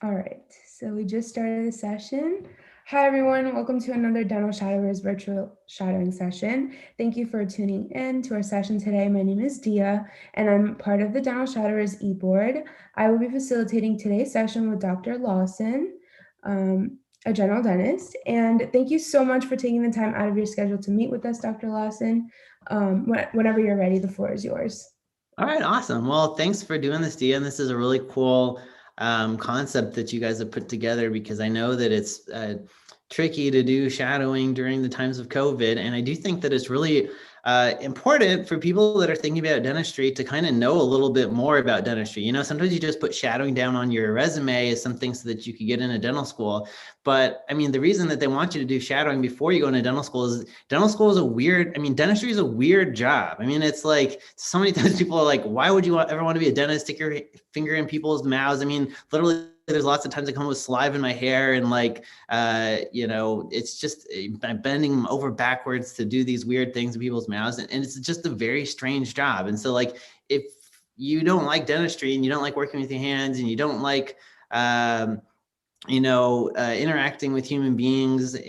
All right, so we just started the session. Hi, everyone. Welcome to another Dental Shadowers virtual shadowing session. Thank you for tuning in to our session today. My name is Dia, and I'm part of the Dental Shadowers e-board. I will be facilitating today's session with Dr. Lawson, a general dentist. And thank you so much for taking the time out of your schedule to meet with us, Dr. Lawson. Whenever you're ready, the floor is yours. All right, awesome. Well, thanks for doing this, Dia. And this is a really cool concept that you guys have put together, because I know that it's tricky to do shadowing during the times of COVID. And I do think that it's really important for people that are thinking about dentistry to kind of know a little bit more about dentistry. You know, sometimes you just put shadowing down on your resume as something so that you could get into dental school. But I mean, the reason that they want you to do shadowing before you go into dental school is dentistry is a weird job. I mean, it's like so many times people are like, why would you ever want to be a dentist? Stick your finger in people's mouths. I mean, literally, there's lots of times I come with saliva in my hair, and it's just I'm bending over backwards to do these weird things in people's mouths. And it's just a very strange job. And so like, if you don't like dentistry and you don't like working with your hands and you don't like, interacting with human beings,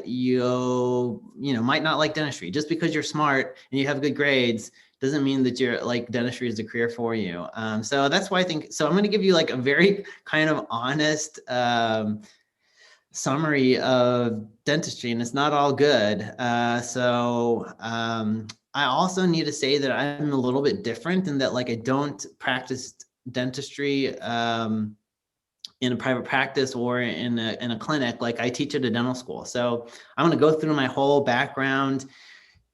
you might not like dentistry. Just because you're smart and you have good grades doesn't mean that you're like dentistry is a career for you. So that's why I think, so I'm going to give you like a very kind of honest summary of dentistry, and it's not all good. I also need to say that I'm a little bit different in that, like, I don't practice dentistry in a private practice or in a clinic. Like, I teach at a dental school. So I'm going to go through my whole background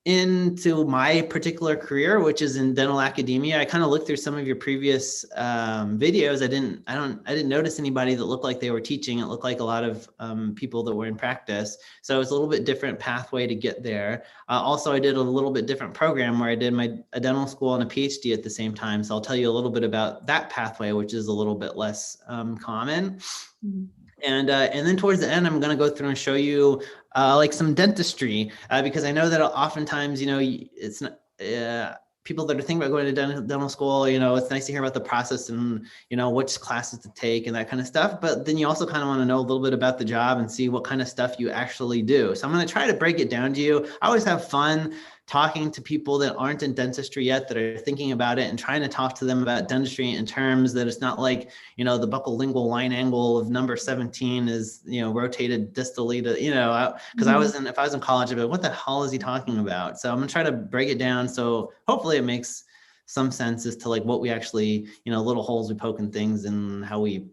into my particular career, which is in dental academia. I kind of looked through some of your previous videos. I didn't notice anybody that looked like they were teaching. It looked like a lot of people that were in practice. So it's a little bit different pathway to get there. Also, I did a little bit different program where I did a dental school and a PhD at the same time. So I'll tell you a little bit about that pathway, which is a little bit less common. Mm-hmm. And then towards the end, I'm going to go through and show you like some dentistry, because I know that oftentimes, it's not, people that are thinking about going to dental school, it's nice to hear about the process and, which classes to take and that kind of stuff. But then you also kind of want to know a little bit about the job and see what kind of stuff you actually do. So I'm going to try to break it down to you. I always have fun talking to people that aren't in dentistry yet, that are thinking about it, and trying to talk to them about dentistry in terms that it's not like, the buccal lingual line angle of number 17 is, rotated distally to, because if I was in college, I'd be like, what the hell is he talking about? So I'm gonna try to break it down. So hopefully it makes some sense as to like what we actually, little holes we poke in things and how we,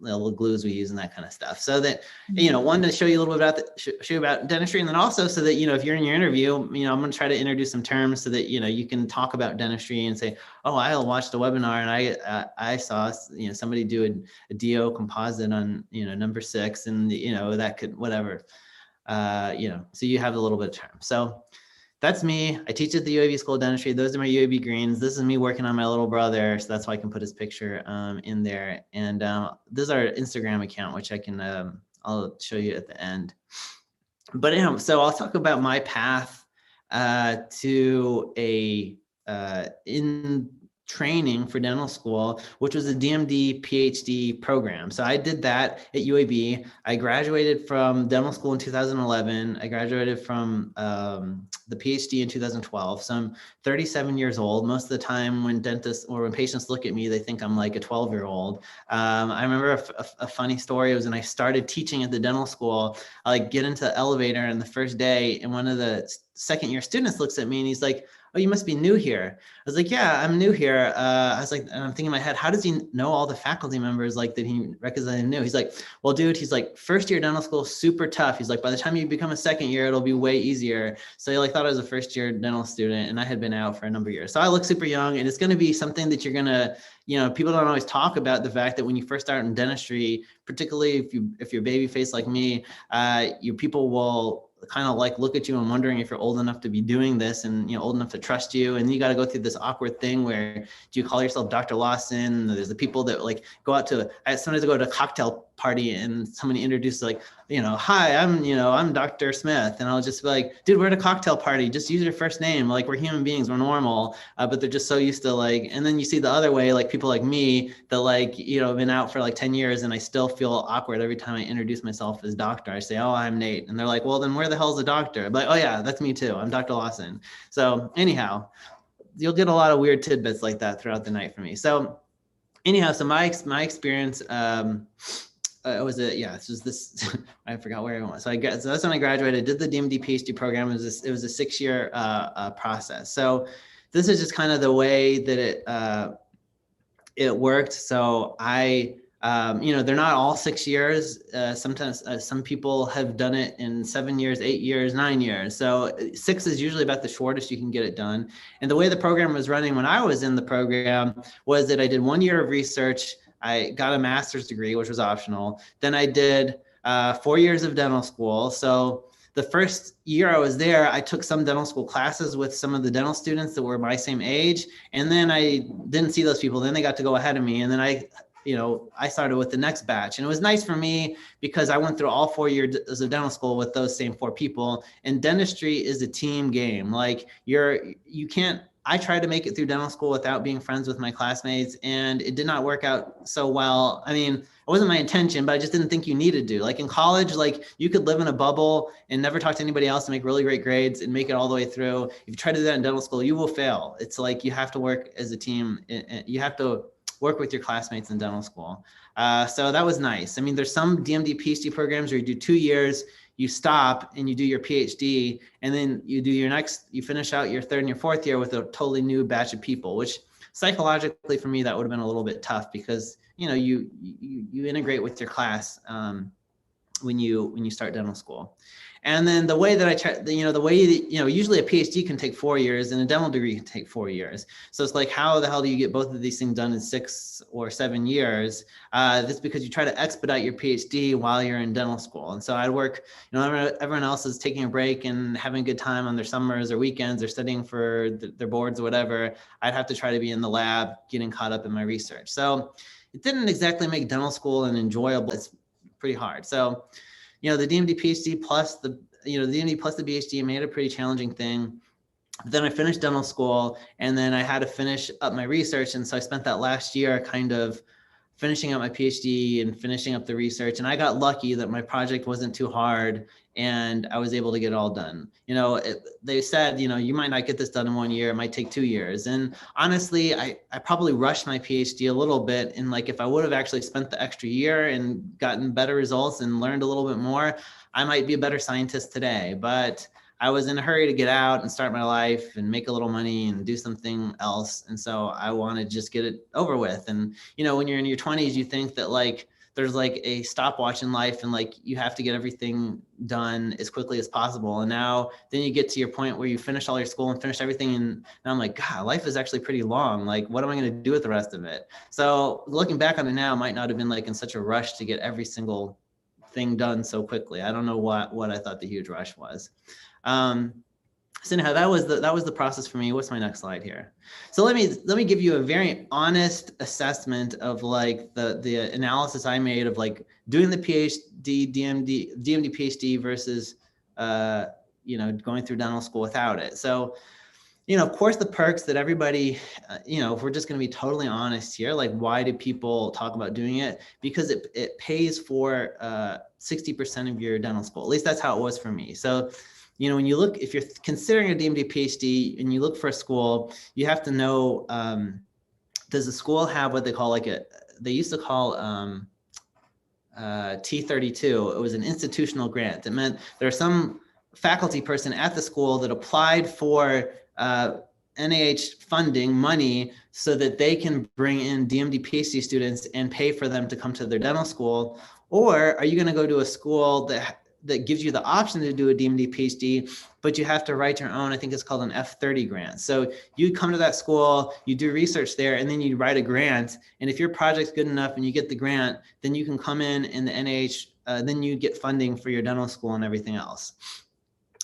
the glues we use and that kind of stuff. So that, one, to show you a little bit show you about dentistry, and then also so that, if you're in your interview, I'm going to try to introduce some terms so that, you can talk about dentistry and say, oh, I watched a webinar and I saw, somebody do a DO composite on, number 6, and, that could, whatever, so you have a little bit of term. So that's me. I teach at the UAB School of Dentistry. Those are my UAB greens. This is me working on my little brother, so that's why I can put his picture in there. And this is our Instagram account, which I can I'll show you at the end. But so I'll talk about my path to in training for dental school, which was a DMD PhD program. So I did that at UAB. I graduated from dental school in 2011. I graduated from the PhD in 2012. So I'm 37 years old. Most of the time when dentists or when patients look at me, they think I'm like a 12-year-old. I remember a funny story was when I started teaching at the dental school, I like get into the elevator and the first day, and one of the second-year students looks at me and he's like, oh, you must be new here. I was like, yeah, I'm new here. I was like, and I'm thinking in my head, how does he know all the faculty members like that he recognized and knew? He's like, well, dude, he's like, first year dental school, super tough. He's like, by the time you become a second year, it'll be way easier. So he like thought I was a first year dental student, and I had been out for a number of years. So I look super young, and it's going to be something that you're going to, people don't always talk about the fact that when you first start in dentistry, particularly if you're baby face like me, people will kind of like look at you and wondering if you're old enough to be doing this and old enough to trust you. And you got to go through this awkward thing where, do you call yourself Dr. Lawson? There's the people that like go out to, sometimes I go to a cocktail party and somebody introduces like, hi, I'm Dr. Smith. And I'll just be like, dude, we're at a cocktail party. Just use your first name. Like, we're human beings, we're normal. But they're just so used to like, and then you see the other way, like people like me that like, have been out for like 10 years and I still feel awkward every time I introduce myself as doctor. I say, oh, I'm Nate. And they're like, well, then where the hell's the doctor? I'm like, oh yeah, that's me too. I'm Dr. Lawson. So anyhow, you'll get a lot of weird tidbits like that throughout the night for me. So anyhow, so my experience, was it? Yeah, this was this. I forgot where I was. So that's when I graduated. Did the DMD PhD program. It was a 6-year process. So this is just kind of the way that it worked. So they're not all 6 years. Sometimes some people have done it in 7 years, 8 years, 9 years. So 6 is usually about the shortest you can get it done. And the way the program was running when I was in the program was that I did 1 year of research. I got a master's degree, which was optional. Then I did 4 years of dental school. So the first year I was there, I took some dental school classes with some of the dental students that were my same age. And then I didn't see those people. Then they got to go ahead of me. And then I started with the next batch. And it was nice for me because I went through all 4 years of dental school with those same 4 people. And dentistry is a team game. Like I tried to make it through dental school without being friends with my classmates, and it did not work out so well. I mean, it wasn't my intention, but I just didn't think you needed to. Like in college, like you could live in a bubble and never talk to anybody else and make really great grades and make it all the way through. If you try to do that in dental school, you will fail. It's like you have to work as a team. You have to work with your classmates in dental school. So that was nice. I mean, there's some DMD PhD programs where you do 2 years, you stop and you do your PhD, and then you do you finish out your 3rd and your 4th year with a totally new batch of people, which psychologically for me, that would have been a little bit tough because, you integrate with your class when you start dental school. And then the way that I try, the way that, usually a PhD can take 4 years and a dental degree can take 4 years. So it's like, how the hell do you get both of these things done in 6 or 7 years? That's because you try to expedite your PhD while you're in dental school. And so I'd work, everyone else is taking a break and having a good time on their summers or weekends or studying for their boards or whatever. I'd have to try to be in the lab, getting caught up in my research. So it didn't exactly make dental school an enjoyable. It's pretty hard. So the DMD PhD plus the DMD plus the PhD made it a pretty challenging thing. But then I finished dental school and then I had to finish up my research. And so I spent that last year kind of finishing up my PhD and finishing up the research. And I got lucky that my project wasn't too hard and I was able to get it all done. They said, you might not get this done in 1 year, it might take 2 years. And honestly, I probably rushed my PhD a little bit. And like, if I would have actually spent the extra year and gotten better results and learned a little bit more, I might be a better scientist today. But I was in a hurry to get out and start my life and make a little money and do something else. And so I wanted to just get it over with. And, when you're in your 20s, you think that like, there's like a stopwatch in life and like you have to get everything done as quickly as possible. And now then you get to your point where you finish all your school and finish everything. And I'm like, God, life is actually pretty long. Like, what am I going to do with the rest of it? So looking back on it now, might not have been like in such a rush to get every single thing done so quickly. I don't know what I thought the huge rush was. So anyhow, that was the process for me. What's my next slide here? So let me give you a very honest assessment of like the analysis I made of like doing the PhD, DMD PhD versus going through dental school without it. So, of course, the perks that everybody, if we're just going to be totally honest here, like why do people talk about doing it? Because it pays for 60% of your dental school. At least that's how it was for me. So when you look, if you're considering a DMD PhD and you look for a school, you have to know, does the school have what they call they used to call T32. It was an institutional grant. It meant there's some faculty person at the school that applied for NIH funding money so that they can bring in DMD PhD students and pay for them to come to their dental school? Or are you going to go to a school that gives you the option to do a DMD PhD, but you have to write your own, I think it's called an F30 grant. So you come to that school, you do research there, and then you write a grant. And if your project's good enough and you get the grant, then you can come in the NIH, then you get funding for your dental school and everything else.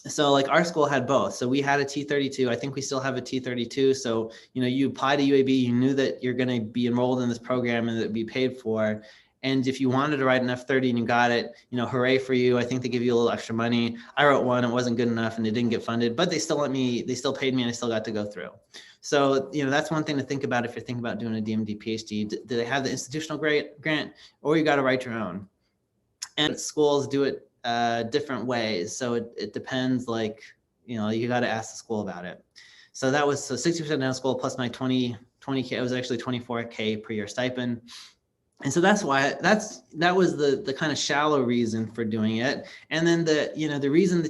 So like our school had both. So we had a T32. I think we still have a T32. So, you apply to UAB, you knew that you're going to be enrolled in this program and it would be paid for. And if you wanted to write an F30 and you got it, hooray for you. I think they give you a little extra money. I wrote one, it wasn't good enough and it didn't get funded, but they still paid me and I still got to go through. So, that's one thing to think about if you're thinking about doing a DMD PhD. Do they have the institutional grant, or you got to write your own? And schools do it different ways. So it depends, you got to ask the school about it. So that was 60% dental school plus my 20K, it was actually 24K per year stipend. And so that's why that was the kind of shallow reason for doing it. And then the reason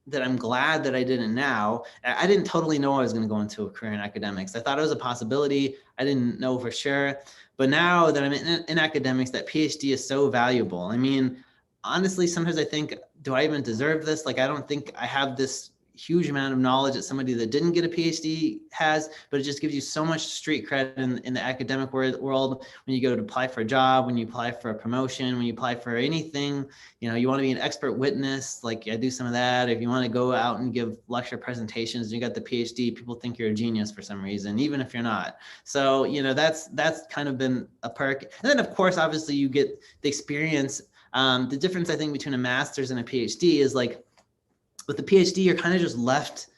that I'm glad that I did it now, I didn't totally know I was going to go into a career in academics. I thought it was a possibility. I didn't know for sure. But now that I'm in academics, that PhD is so valuable. I mean, honestly, sometimes I think, do I even deserve this? I don't think I have this huge amount of knowledge that somebody that didn't get a PhD has, but it just gives you so much street cred in the academic world. When you go to apply for a job, when you apply for a promotion, when you apply for anything, you want to be an expert witness, I do some of that. If you want to go out and give lecture presentations, and you got the PhD, people think you're a genius for some reason, even if you're not. So, that's kind of been a perk. And then of course, obviously you get the experience. The difference I think between a master's and a PhD is with the PhD, you're kind of just left,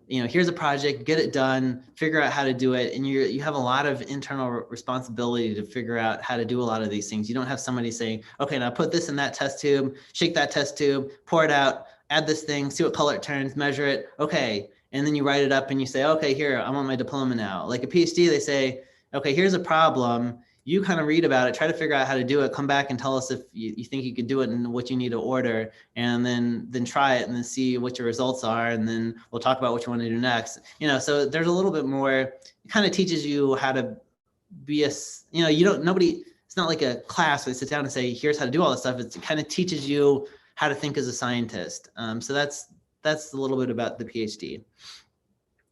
here's a project, get it done, figure out how to do it. And you have a lot of internal responsibility to figure out how to do a lot of these things. You don't have somebody saying, okay, now put this in that test tube, shake that test tube, pour it out, add this thing, see what color it turns, measure it. Okay. And then you write it up and you say, okay, here, I want my diploma now. Like a PhD, they say, okay, here's a problem. You kind of read about it, try to figure out how to do it, come back and tell us if you think you could do it and what you need to order, and then try it and then see what your results are. And then we'll talk about what you want to do next. So there's a little bit more, it kind of teaches you how to be it's not like a class where they sit down and say, here's how to do all this stuff. It kind of teaches you how to think as a scientist. So that's a little bit about the PhD.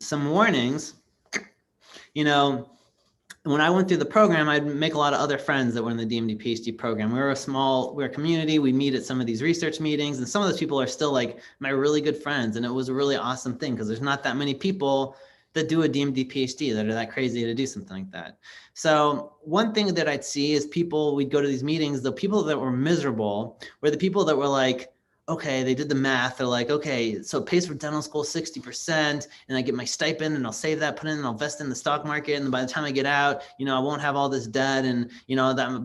Some warnings, when I went through the program, I'd make a lot of other friends that were in the DMD PhD program. We're a community. We meet at some of these research meetings, and some of those people are still my really good friends. And it was a really awesome thing because there's not that many people that do a DMD PhD that are that crazy to do something like that. So one thing that I'd see is we'd go to these meetings, the people that were miserable were the people that were okay, they did the math. They're okay, so it pays for dental school 60%, and I get my stipend, and I'll save that, put it in, and I'll invest in the stock market. And by the time I get out, I won't have all this debt, and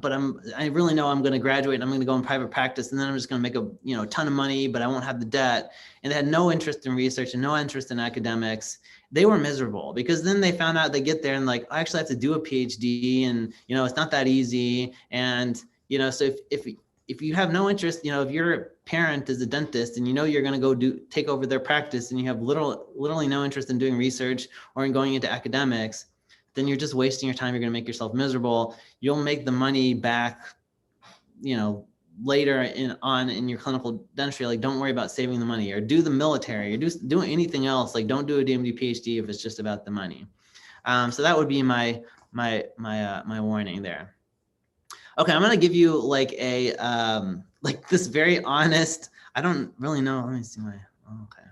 but I really know I'm going to graduate, and I'm going to go in private practice, and then I'm just going to make a ton of money, but I won't have the debt. And they had no interest in research and no interest in academics. They were miserable because then they found out they get there and I actually have to do a PhD, and it's not that easy. And so if you have no interest, if your parent is a dentist and you're going to go take over their practice, and you have literally no interest in doing research or in going into academics, then you're just wasting your time. You're going to make yourself miserable. You'll make the money back, later in your clinical dentistry. Don't worry about saving the money, or do the military, or do anything else. Don't do a DMD PhD if it's just about the money. So that would be my warning there. Okay, I'm gonna give you this very honest. I don't really know. Let me see okay.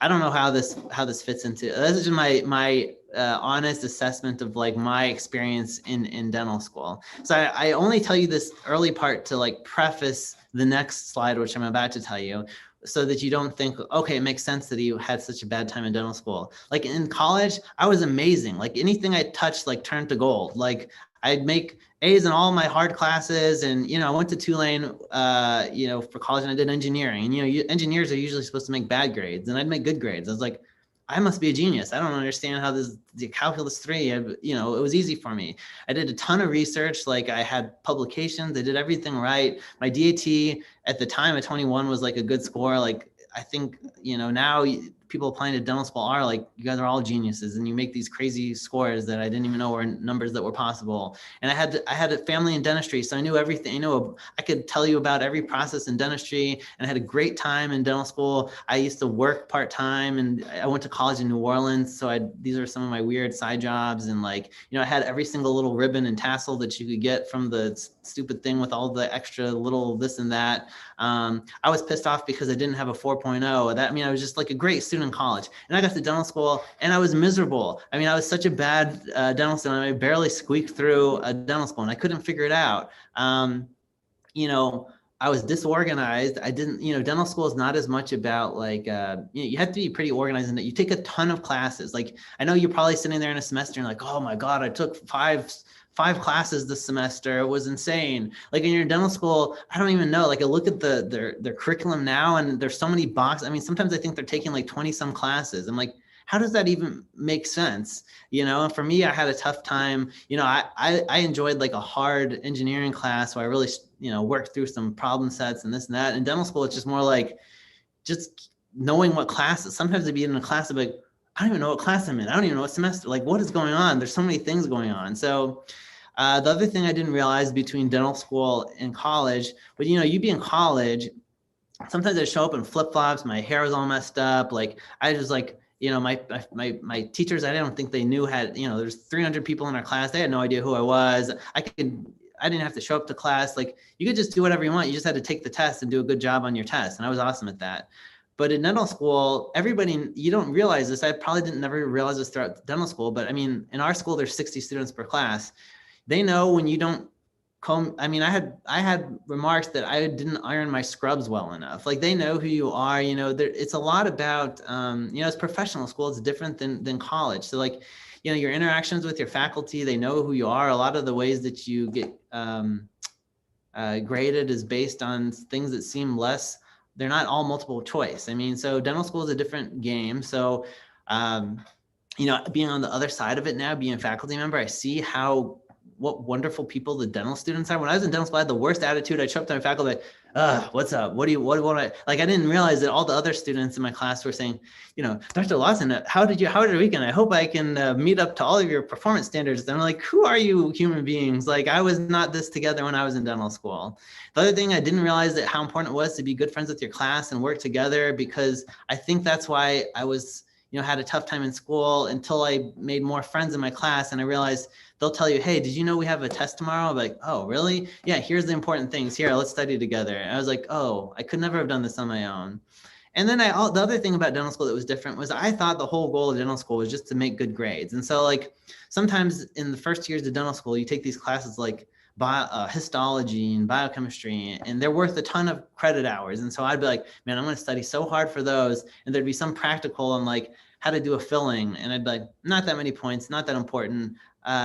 I don't know how this fits into. This is just my honest assessment of my experience in dental school. So I only tell you this early part to preface the next slide, which I'm about to tell you, so that you don't think, okay, it makes sense that you had such a bad time in dental school. In college, I was amazing. Anything I touched turned to gold. I'd make A's in all my hard classes, and I went to Tulane, for college, and I did engineering. And engineers are usually supposed to make bad grades, and I'd make good grades. I was I must be a genius. I don't understand how the calculus 3. It was easy for me. I did a ton of research. I had publications. I did everything right. My DAT at the time at 21 was a good score. I think now people applying to dental school are you guys are all geniuses, and you make these crazy scores that I didn't even know were numbers that were possible. And I had a family in dentistry, so I knew everything. I could tell you about every process in dentistry, and I had a great time in dental school. I used to work part-time, and I went to college in New Orleans, so these are some of my weird side jobs. And I had every single little ribbon and tassel that you could get from the stupid thing with all the extra little this and that. I was pissed off because I didn't have a 4.0. That, I mean, I was just like a great student in college, and I got to dental school and I was miserable. I mean, I was such a bad dental student. I barely squeaked through a dental school and I couldn't figure it out. You know, I was disorganized. I didn't, you know, dental school is not as much about like, you know, you have to be pretty organized in that you take a ton of classes. Like, I know you're probably sitting there in a semester and like, oh my God, I took five classes this semester. It was insane. Like in your dental school, I don't even know, like I look at their curriculum now and there's so many boxes. I mean, sometimes I think they're taking like 20 some classes. I'm like, how does that even make sense? You know, and for me, I had a tough time. You know, I enjoyed like a hard engineering class where I really, you know, worked through some problem sets and this and that. In dental school, it's just more like just knowing what classes. Sometimes I'd be in a class, I'd be like, I don't even know what class I'm in. I don't even know what semester, like what is going on? There's so many things going on. So the other thing I didn't realize between dental school and college, but you know, you be in college, sometimes I show up in flip-flops, my hair is all messed up. Like I just like, you know, my teachers, I don't think they knew had, you know, there's 300 people in our class. They had no idea who I was. I didn't have to show up to class. Like you could just do whatever you want. You just had to take the test and do a good job on your test. And I was awesome at that. But in dental school, everybody, you don't realize this. I probably didn't never realize this throughout dental school, but I mean, in our school, there's 60 students per class. They know when you don't comb. I mean, I had remarks that I didn't iron my scrubs well enough. Like they know who you are, you know, it's a lot about, you know, it's professional school. It's different than college. So like, you know, your interactions with your faculty, they know who you are. A lot of the ways that you get graded is based on things that seem less, they're not all multiple choice. I mean, so dental school is a different game. So, you know, being on the other side of it now, being a faculty member, I see what wonderful people the dental students are. When I was in dental school, I had the worst attitude. I'd show up to my faculty like, what's up? What want I, like, I didn't realize that all the other students in my class were saying, you know, Dr. Lawson, how was your weekend? I hope I can meet up to all of your performance standards. And I'm like, who are you human beings? Like I was not this together when I was in dental school. The other thing, I didn't realize that how important it was to be good friends with your class and work together, because I think that's why I was, you know, had a tough time in school until I made more friends in my class. And I realized they'll tell you, hey, did you know we have a test tomorrow? I'm like, oh, really? Yeah, here's the important things. Here, let's study together. And I was like, oh, I could never have done this on my own. And then the other thing about dental school that was different was I thought the whole goal of dental school was just to make good grades. And so like sometimes in the first years of dental school, you take these classes like histology and biochemistry, and they're worth a ton of credit hours. And so I'd be like, man, I'm going to study so hard for those. And there'd be some practical on like how to do a filling. And I'd be like, not that many points, not that important.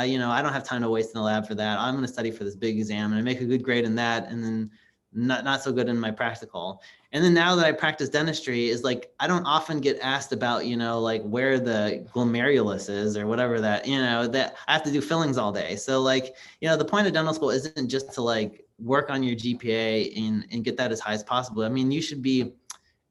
You know, I don't have time to waste in the lab for that. I'm going to study for this big exam and I make a good grade in that. And then not so good in my practical. And then now that I practice dentistry is like, I don't often get asked about, you know, like where the glomerulus is or whatever that, you know, that I have to do fillings all day. So like, you know, the point of dental school isn't just to like work on your GPA and get that as high as possible. I mean, you should be,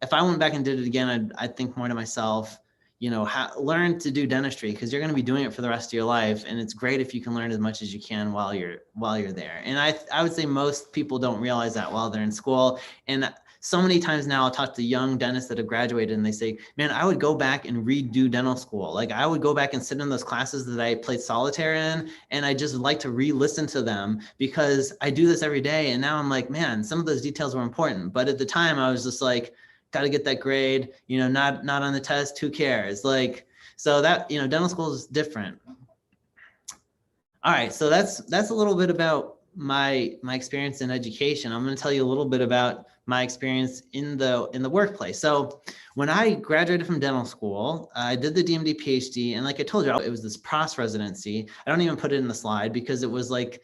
if I went back and did it again, I'd think more to myself, you know, learn to do dentistry because you're going to be doing it for the rest of your life. And it's great if you can learn as much as you can while you're there. And I would say most people don't realize that while they're in school. And so many times now I'll talk to young dentists that have graduated and they say, man, I would go back and redo dental school. Like I would go back and sit in those classes that I played solitaire in. And I just like to re-listen to them because I do this every day. And now I'm like, man, some of those details were important. But at the time I was just like, got to get that grade, you know, not on the test, who cares? Like, so that, you know, dental school is different. All right. So that's a little bit about my experience in education. I'm going to tell you a little bit about my experience in the workplace. So when I graduated from dental school, I did the DMD PhD. And like I told you, it was this PROS residency. I don't even put it in the slide because it was like,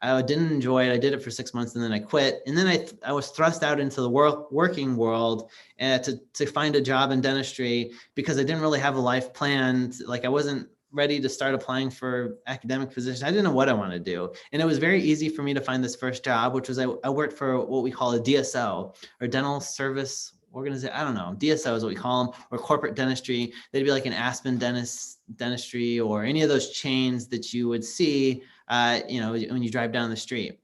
I didn't enjoy it. I did it for 6 months and then I quit. And then I was thrust out into the working world to find a job in dentistry because I didn't really have a life plan. Like I wasn't ready to start applying for academic positions. I didn't know what I wanted to do. And it was very easy for me to find this first job, which was I worked for what we call a DSO or dental service organization. I don't know. DSO is what we call them, or corporate dentistry. They'd be like an Aspen dentistry or any of those chains that you would see you know, when you drive down the street.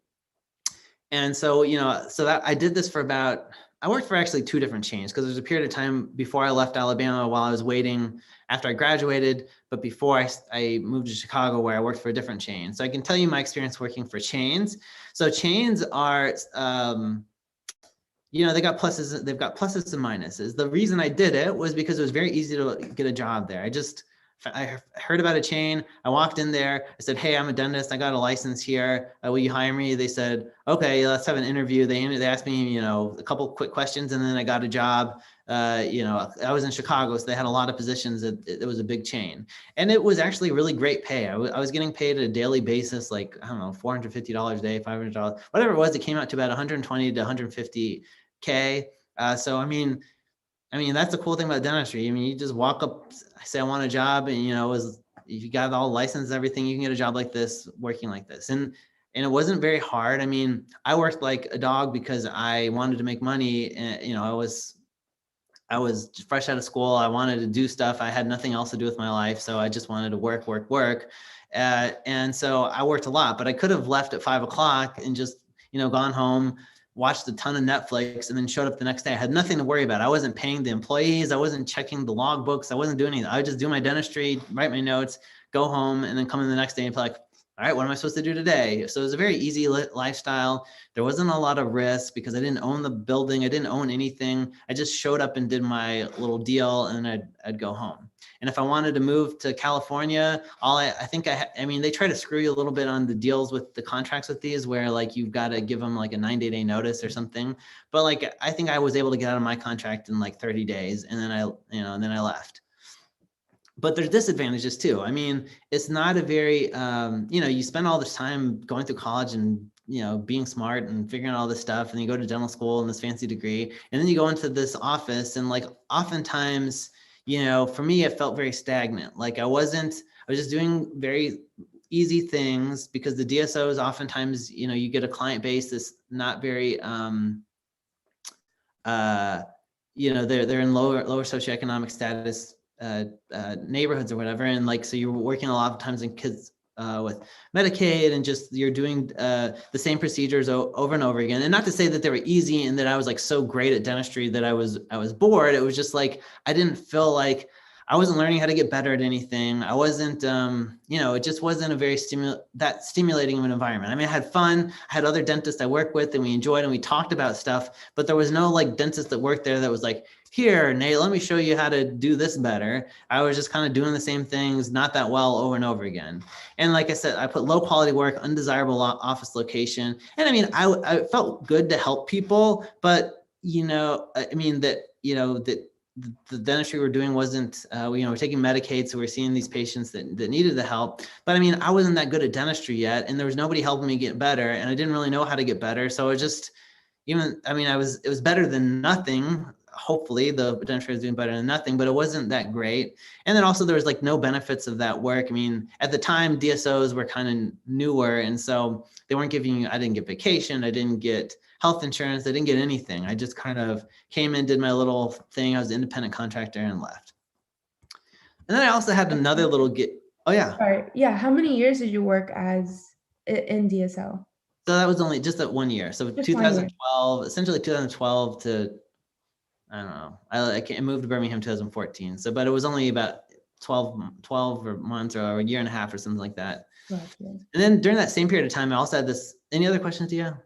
And so, you know, so that I did this for about I worked for actually 2 different chains, because there's a period of time before I left Alabama while I was waiting after I graduated, but before I moved to Chicago, where I worked for a different chain. So I can tell you my experience working for chains. So chains are, they've got pluses and minuses. The reason I did it was because it was very easy to get a job there. I heard about a chain. I walked in there. I said, "Hey, I'm a dentist. I got a license here. Will you hire me?" They said, "Okay, let's have an interview." They asked me, a couple quick questions, and then I got a job. I was in Chicago, so they had a lot of positions. It was a big chain, and it was actually really great pay. I was getting paid at a daily basis, like, I don't know, $450 a day, $500, whatever it was. It came out to about 120 to 150K. So I mean, that's the cool thing about dentistry. I mean, you just walk up, say, "I want a job," and, if you got all licensed, everything, you can get a job like this, working like this. And it wasn't very hard. I mean, I worked like a dog because I wanted to make money. And, I was fresh out of school. I wanted to do stuff. I had nothing else to do with my life. So I just wanted to work, work, work. And so I worked a lot, but I could have left at 5 o'clock and just, gone home, watched a ton of Netflix, and then showed up the next day. I had nothing to worry about. I wasn't paying the employees. I wasn't checking the logbooks. I wasn't doing anything. I would just do my dentistry, write my notes, go home, and then come in the next day and be like, "All right, what am I supposed to do today?" So it was a very easy lifestyle. There wasn't a lot of risk because I didn't own the building. I didn't own anything. I just showed up and did my little deal, and I'd go home. And if I wanted to move to California, I mean, they try to screw you a little bit on the deals with the contracts with these, where like you've got to give them like a 90-day notice or something. But like, I think I was able to get out of my contract in like 30 days, and then I left. But there's disadvantages too. I mean, it's not a very, you spend all this time going through college and, being smart and figuring out all this stuff. And you go to dental school and this fancy degree, and then you go into this office, and like oftentimes, for me, it felt very stagnant. Like I was just doing very easy things, because the DSOs oftentimes, you get a client base that's not very, they're in lower socioeconomic status neighborhoods or whatever, and like, so you're working a lot of times in kids with Medicaid, and just you're doing the same procedures over and over again. And not to say that they were easy and that I was like so great at dentistry that I was bored. It was just like I didn't feel like I wasn't learning how to get better at anything. I wasn't, it just wasn't a very stimulating of an environment. I mean, I had fun. I had other dentists I worked with, and we enjoyed, and we talked about stuff, but there was no like dentist that worked there that was like, "Here, Nate, let me show you how to do this better." I was just kind of doing the same things, not that well, over and over again. And like I said, I put low quality work, undesirable office location. And I mean, I felt good to help people, but, I mean, that the dentistry we're doing wasn't, we're taking Medicaid. So we're seeing these patients that needed the help. But I mean, I wasn't that good at dentistry yet, and there was nobody helping me get better, and I didn't really know how to get better. So it just, it was better than nothing. Hopefully the dentistry was doing better than nothing, but it wasn't that great. And then also there was like no benefits of that work. I mean, at the time DSOs were kind of newer, and so they weren't giving you, I didn't get vacation, I didn't get health insurance, I didn't get anything. I just kind of came in, did my little thing. I was an independent contractor, and left. And then I also had another little oh yeah. Sorry. Yeah. How many years did you work as in DSL? So that was only just that 1 year. So Just 2012, essentially 2012 to, I don't know. I moved to Birmingham 2014. So, but it was only about 12 or months, or a year and a half or something like that. Gotcha. And then during that same period of time, I also had this, any other questions, Dia?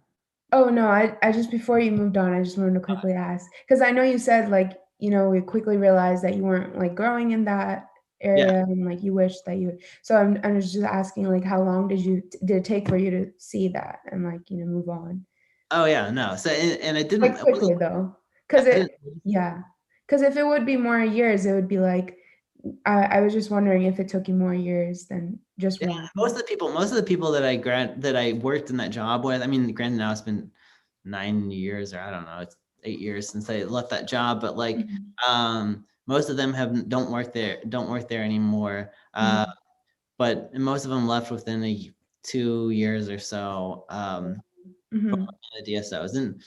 Oh, no, I just, before you moved on, I just wanted to quickly ask, because I know you said like, we quickly realized that you weren't like growing in that area, and like you wish that you, so I'm just asking, like, how long did it take for you to see that and like, move on? Oh yeah, no. So, and I didn't, Like quickly though, because because if it would be more years, it would be like, I was just wondering if it took you more years than just one. Most of the people that I worked in that job with, I mean, granted now it's been 9 years, or I don't know, it's 8 years since I left that job, but like, most of them don't work there anymore. But most of them left within 2 years or so, the DSOs. And,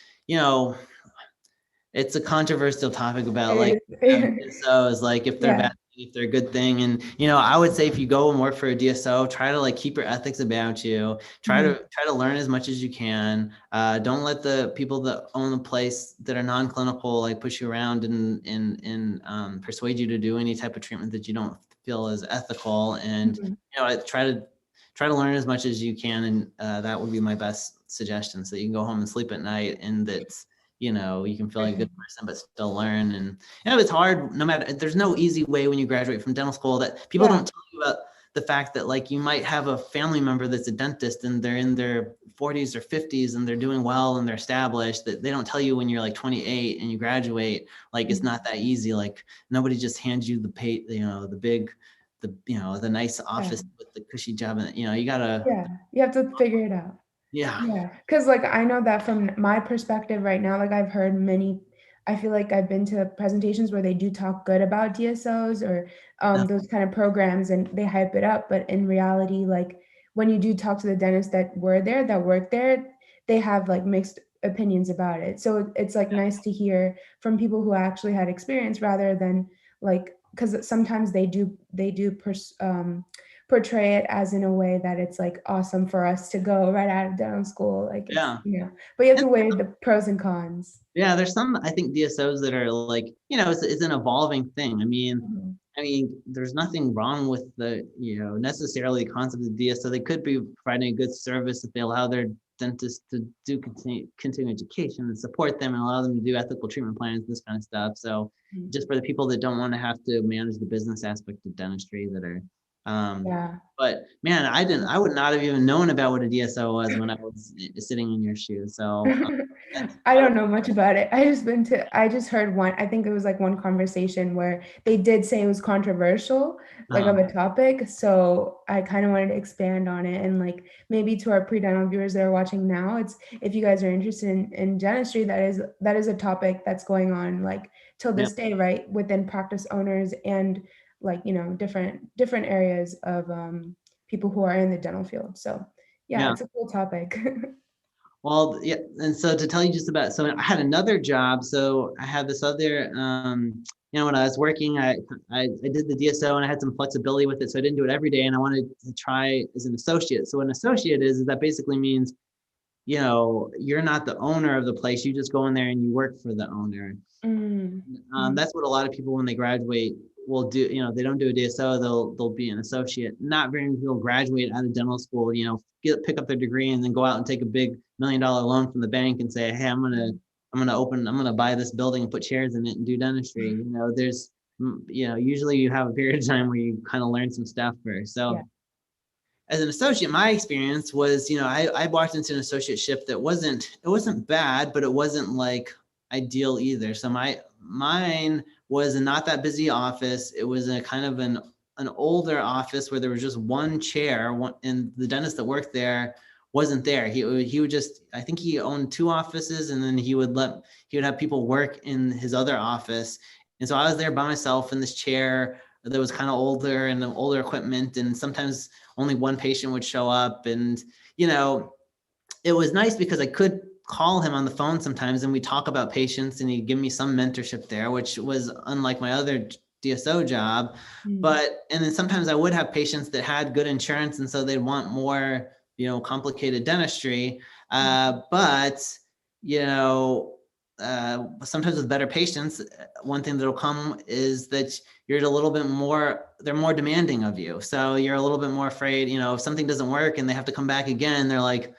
it's a controversial topic about like DSOs, like if they're bad if they're a good thing. And, I would say if you go and work for a DSO, try to like keep your ethics about you, try to learn as much as you can. Don't let the people that own the place that are non-clinical, like push you around and persuade you to do any type of treatment that you don't feel is ethical. And, I try to learn as much as you can. And that would be my best suggestion, so that you can go home and sleep at night, and that's, you can feel like a good person, but still learn. And it's hard, no matter, there's no easy way when you graduate from dental school. That people don't tell you about the fact that like you might have a family member that's a dentist and they're in their 40s or 50s and they're doing well and they're established, that they don't tell you when you're like 28 and you graduate, like it's not that easy. Like nobody just hands you the pay, the big, the nice office with the cushy job. And you gotta, you have to figure it out. Yeah. Because like I know that from my perspective right now, like I've heard I feel like I've been to presentations where they do talk good about DSOs or those kind of programs, and they hype it up. But in reality, like when you do talk to the dentists that work there, they have like mixed opinions about it. So it's like nice to hear from people who actually had experience, rather than like, because sometimes they do portray it as in a way that it's like awesome for us to go right out of dental school. Like, it's, but you have to weigh the pros and cons. Yeah, there's some, I think, DSOs that are like, it's an evolving thing. I mean, there's nothing wrong with the, necessarily the concept of DSO. They could be providing a good service if they allow their dentists to do continuing education and support them and allow them to do ethical treatment plans, this kind of stuff. So just for the people that don't want to have to manage the business aspect of dentistry that are, but man, I would not have even known about what a DSO was when I was sitting in your shoes. So I don't know much about it. I just heard one, I think it was like one conversation where they did say it was controversial, like of a topic. So I kind of wanted to expand on it, and like maybe to our pre-dental viewers that are watching now, it's, if you guys are interested in dentistry, that is a topic that's going on like till this day, right? Within practice owners and like, different areas of people who are in the dental field. So it's a cool topic. Well, yeah, and so to tell you just about, so I had another job. So I had this other, when I was working, I did the DSO and I had some flexibility with it, so I didn't do it every day, and I wanted to try as an associate. So an associate is that basically means, you're not the owner of the place, you just go in there and you work for the owner. That's what a lot of people when they graduate will do. They don't do a DSO, they'll be an associate. Not very many people graduate out of dental school, pick up their degree and then go out and take a big $1 million loan from the bank and say, hey, I'm gonna buy this building and put chairs in it and do dentistry. There's usually you have a period of time where you kind of learn some stuff first. So as an associate, my experience was, I walked into an associateship that it wasn't bad, but it wasn't like ideal either. So mine was a not that busy office. It was a kind of an older office where there was just one chair, and the dentist that worked there wasn't there. He would just, I think he owned 2 offices, and then he would have people work in his other office. And so I was there by myself in this chair that was kind of older and older equipment, and sometimes only one patient would show up. And it was nice because I could call him on the phone sometimes and we talk about patients, and he'd give me some mentorship there, which was unlike my other DSO job. And then sometimes I would have patients that had good insurance, and so they'd want more, complicated dentistry. But sometimes with better patients, one thing that'll come is that you're a little bit more, they're more demanding of you. So you're a little bit more afraid, if something doesn't work and they have to come back again, they're like,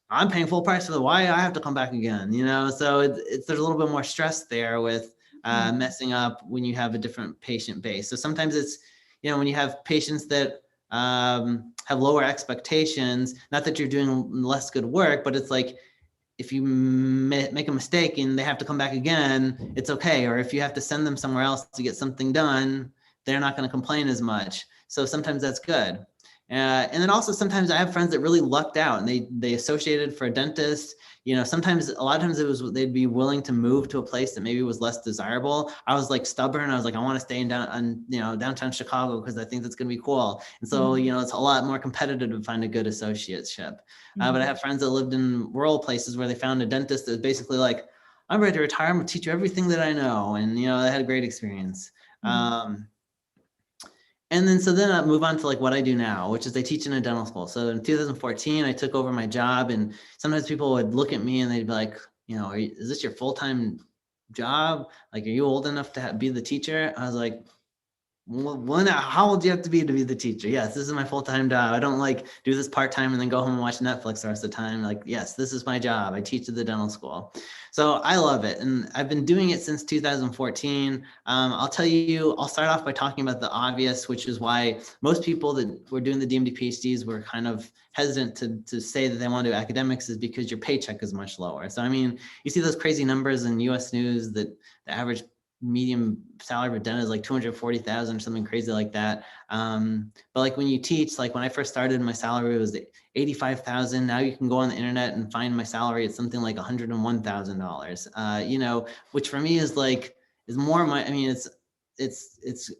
I'm paying full price for the why I have to come back again, so there's a little bit more stress there with messing up when you have a different patient base. So sometimes it's, when you have patients that have lower expectations, not that you're doing less good work, but it's like, if you make a mistake and they have to come back again, it's okay. Or if you have to send them somewhere else to get something done, they're not going to complain as much. So sometimes that's good. And then also sometimes I have friends that really lucked out and they associated for a dentist. Sometimes, a lot of times they'd be willing to move to a place that maybe was less desirable. I was like stubborn. I was like, I want to stay in downtown Chicago because I think that's going to be cool. And so, it's a lot more competitive to find a good associateship. But I have friends that lived in rural places where they found a dentist that was basically like, I'm ready to retire. I'm going to teach you everything that I know. And, they had a great experience. And then, so then I move on to like what I do now, which is I teach in a dental school. So in 2014, I took over my job, and sometimes people would look at me and they'd be like, is this your full-time job? Like, are you old enough to be the teacher? I was like, how old do you have to be the teacher? Yes, this is my full-time job. I don't like do this part-time and then go home and watch Netflix the rest of the time. Like, yes, this is my job. I teach at the dental school. So I love it. And I've been doing it since 2014. I'll tell you, I'll start off by talking about the obvious, which is why most people that were doing the DMD PhDs were kind of hesitant to say that they want to do academics, is because your paycheck is much lower. So, I mean, you see those crazy numbers in US News that the average medium salary for dentist is like 240,000 or something crazy like that. But like when you teach, like when I first started, my salary was 85,000. Now you can go on the internet and find my salary at something like $101,000. Which for me is more my, I mean, it's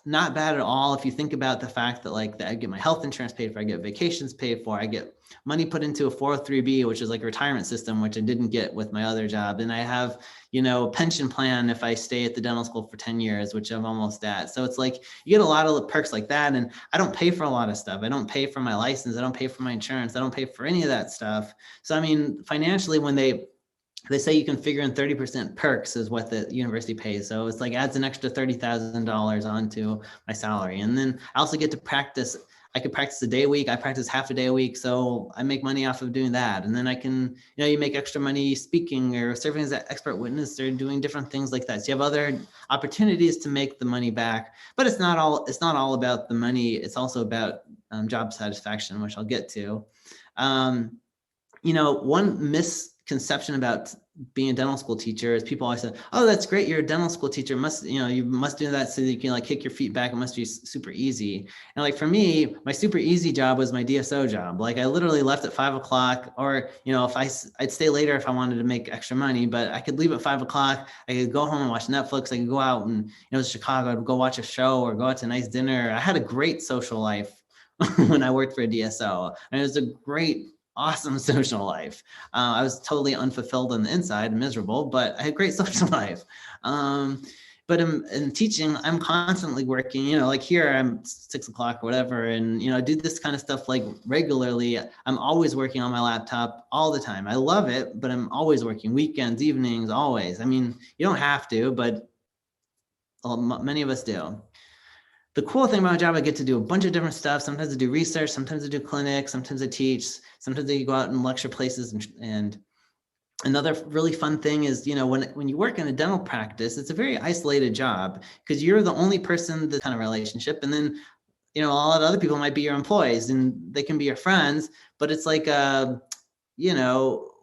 not bad at all if you think about the fact that I get my health insurance paid for, I get vacations paid for, I get money put into a 403B, which is like a retirement system, which I didn't get with my other job. And I have, a pension plan if I stay at the dental school for 10 years, which I'm almost at. So it's like, you get a lot of perks like that. And I don't pay for a lot of stuff. I don't pay for my license. I don't pay for my insurance. I don't pay for any of that stuff. So, I mean, financially, when they say you can figure in 30% perks is what the university pays. So it's like adds an extra $30,000 onto my salary. And then I also get to practice. I could practice a day a week. I practice half a day a week. So I make money off of doing that. And then I can, you make extra money speaking or serving as an expert witness or doing different things like that. So you have other opportunities to make the money back, but it's not all about the money. It's also about job satisfaction, which I'll get to. One misconception about being a dental school teacher is people always say, oh, that's great, you're a dental school teacher, you must do that so that you can kick your feet back, it must be super easy. And for me, my super easy job was my DSO job. I literally left at 5 o'clock, or if I'd stay later if I wanted to make extra money, but I could leave at 5 o'clock. I could go home and watch Netflix. I could go out and Chicago, I'd go watch a show or go out to a nice dinner. I had a great social life when I worked for a DSO, and it was a great, awesome social life. I was totally unfulfilled on the inside, miserable, but I had great social life. But in teaching, I'm constantly working, here I'm 6 o'clock or whatever. And, I do this kind of stuff regularly. I'm always working on my laptop all the time. I love it, but I'm always working weekends, evenings, always. I mean, you don't have to, but many of us do. The cool thing about my job, I get to do a bunch of different stuff. Sometimes I do research, sometimes I do clinics, sometimes I teach, sometimes I go out and lecture places. And another really fun thing is, when you work in a dental practice, it's a very isolated job because you're the only person, that kind of relationship. And then, a lot of other people might be your employees and they can be your friends, but it's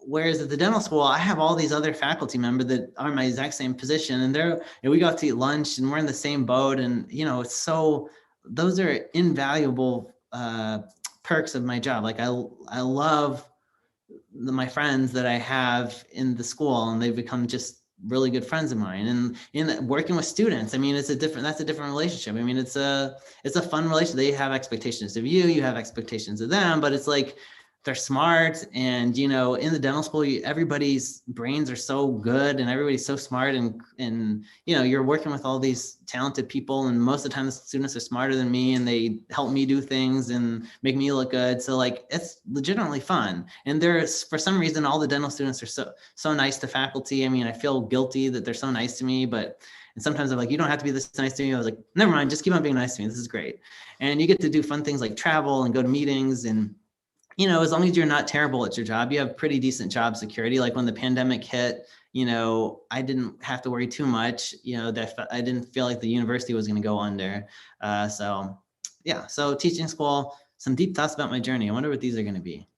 whereas at the dental school, I have all these other faculty members that are in my exact same position, and we go out to eat lunch and we're in the same boat. And, those are invaluable perks of my job. I love my friends that I have in the school, and they've become just really good friends of mine. And in working with students, I mean, that's a different relationship. I mean, it's a fun relationship. They have expectations of you, you have expectations of them, but it's they're smart. And, in the dental school, everybody's brains are so good and everybody's so smart. And, you're working with all these talented people. And most of the time the students are smarter than me and they help me do things and make me look good. So it's legitimately fun. And for some reason, all the dental students are so nice to faculty. I mean, I feel guilty that they're so nice to me, and sometimes I'm like, you don't have to be this nice to me. I was like, never mind, just keep on being nice to me. This is great. And you get to do fun things like travel and go to meetings. And as long as you're not terrible at your job, you have pretty decent job security. When the pandemic hit, I didn't have to worry too much, that I didn't feel like the university was going to go under. So teaching school, some deep thoughts about my journey. I wonder what these are going to be.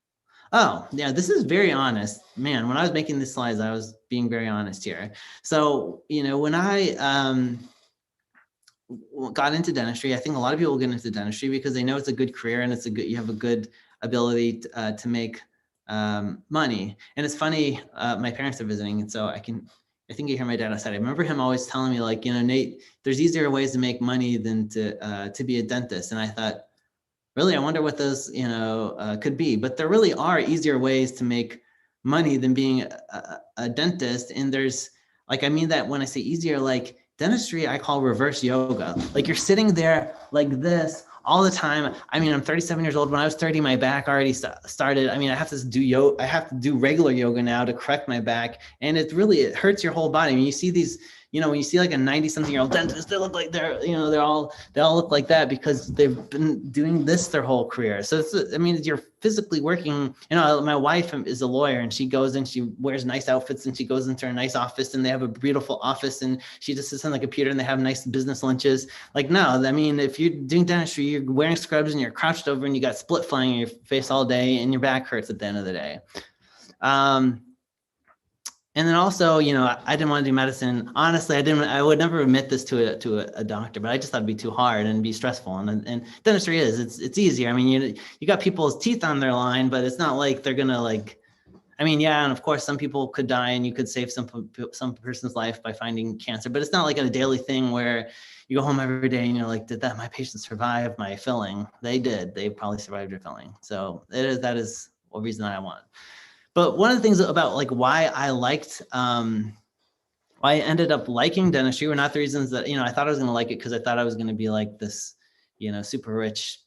Oh, yeah, this is very honest. Man, when I was making these slides, I was being very honest here. So, when I got into dentistry, I think a lot of people get into dentistry because they know it's a good career and you have a good ability to make money. And it's funny, my parents are visiting, and so I think you hear my dad outside. I remember him always telling me Nate, there's easier ways to make money than to be a dentist. And I thought, really, I wonder what those could be. But there really are easier ways to make money than being a dentist. And there's I mean that when I say easier, Dentistry, I call reverse yoga. Like you're sitting there like this all the time. I mean, I'm 37 years old. When I was 30, my back already started. I mean, I have to do yoga. I have to do regular yoga now to correct my back. And it hurts your whole body. I mean, you see these, when you see like a 90-something-year-old dentist, they look like they all look like that because they've been doing this their whole career. So you're physically working. My wife is a lawyer, and she goes and she wears nice outfits, and she goes into her nice office, and they have a beautiful office, and she just sits on the computer, and they have nice business lunches. Like, no, I mean, if you're doing dentistry, you're wearing scrubs and you're crouched over and you got split flying in your face all day, and your back hurts at the end of the day. And then also, I didn't want to do medicine. Honestly, I would never admit this to a doctor, but I just thought it'd be too hard and be stressful. And dentistry it's easier. I mean, you got people's teeth on their line, but it's not like they're going to and of course, some people could die and you could save some person's life by finding cancer, but it's not like a daily thing where you go home every day and you're like, did my patient survive my filling? They did. They probably survived your filling. So that is a reason I want. But one of the things about why I ended up liking dentistry were not the reasons that, I thought I was going to like it because I thought I was going to be like this, super rich,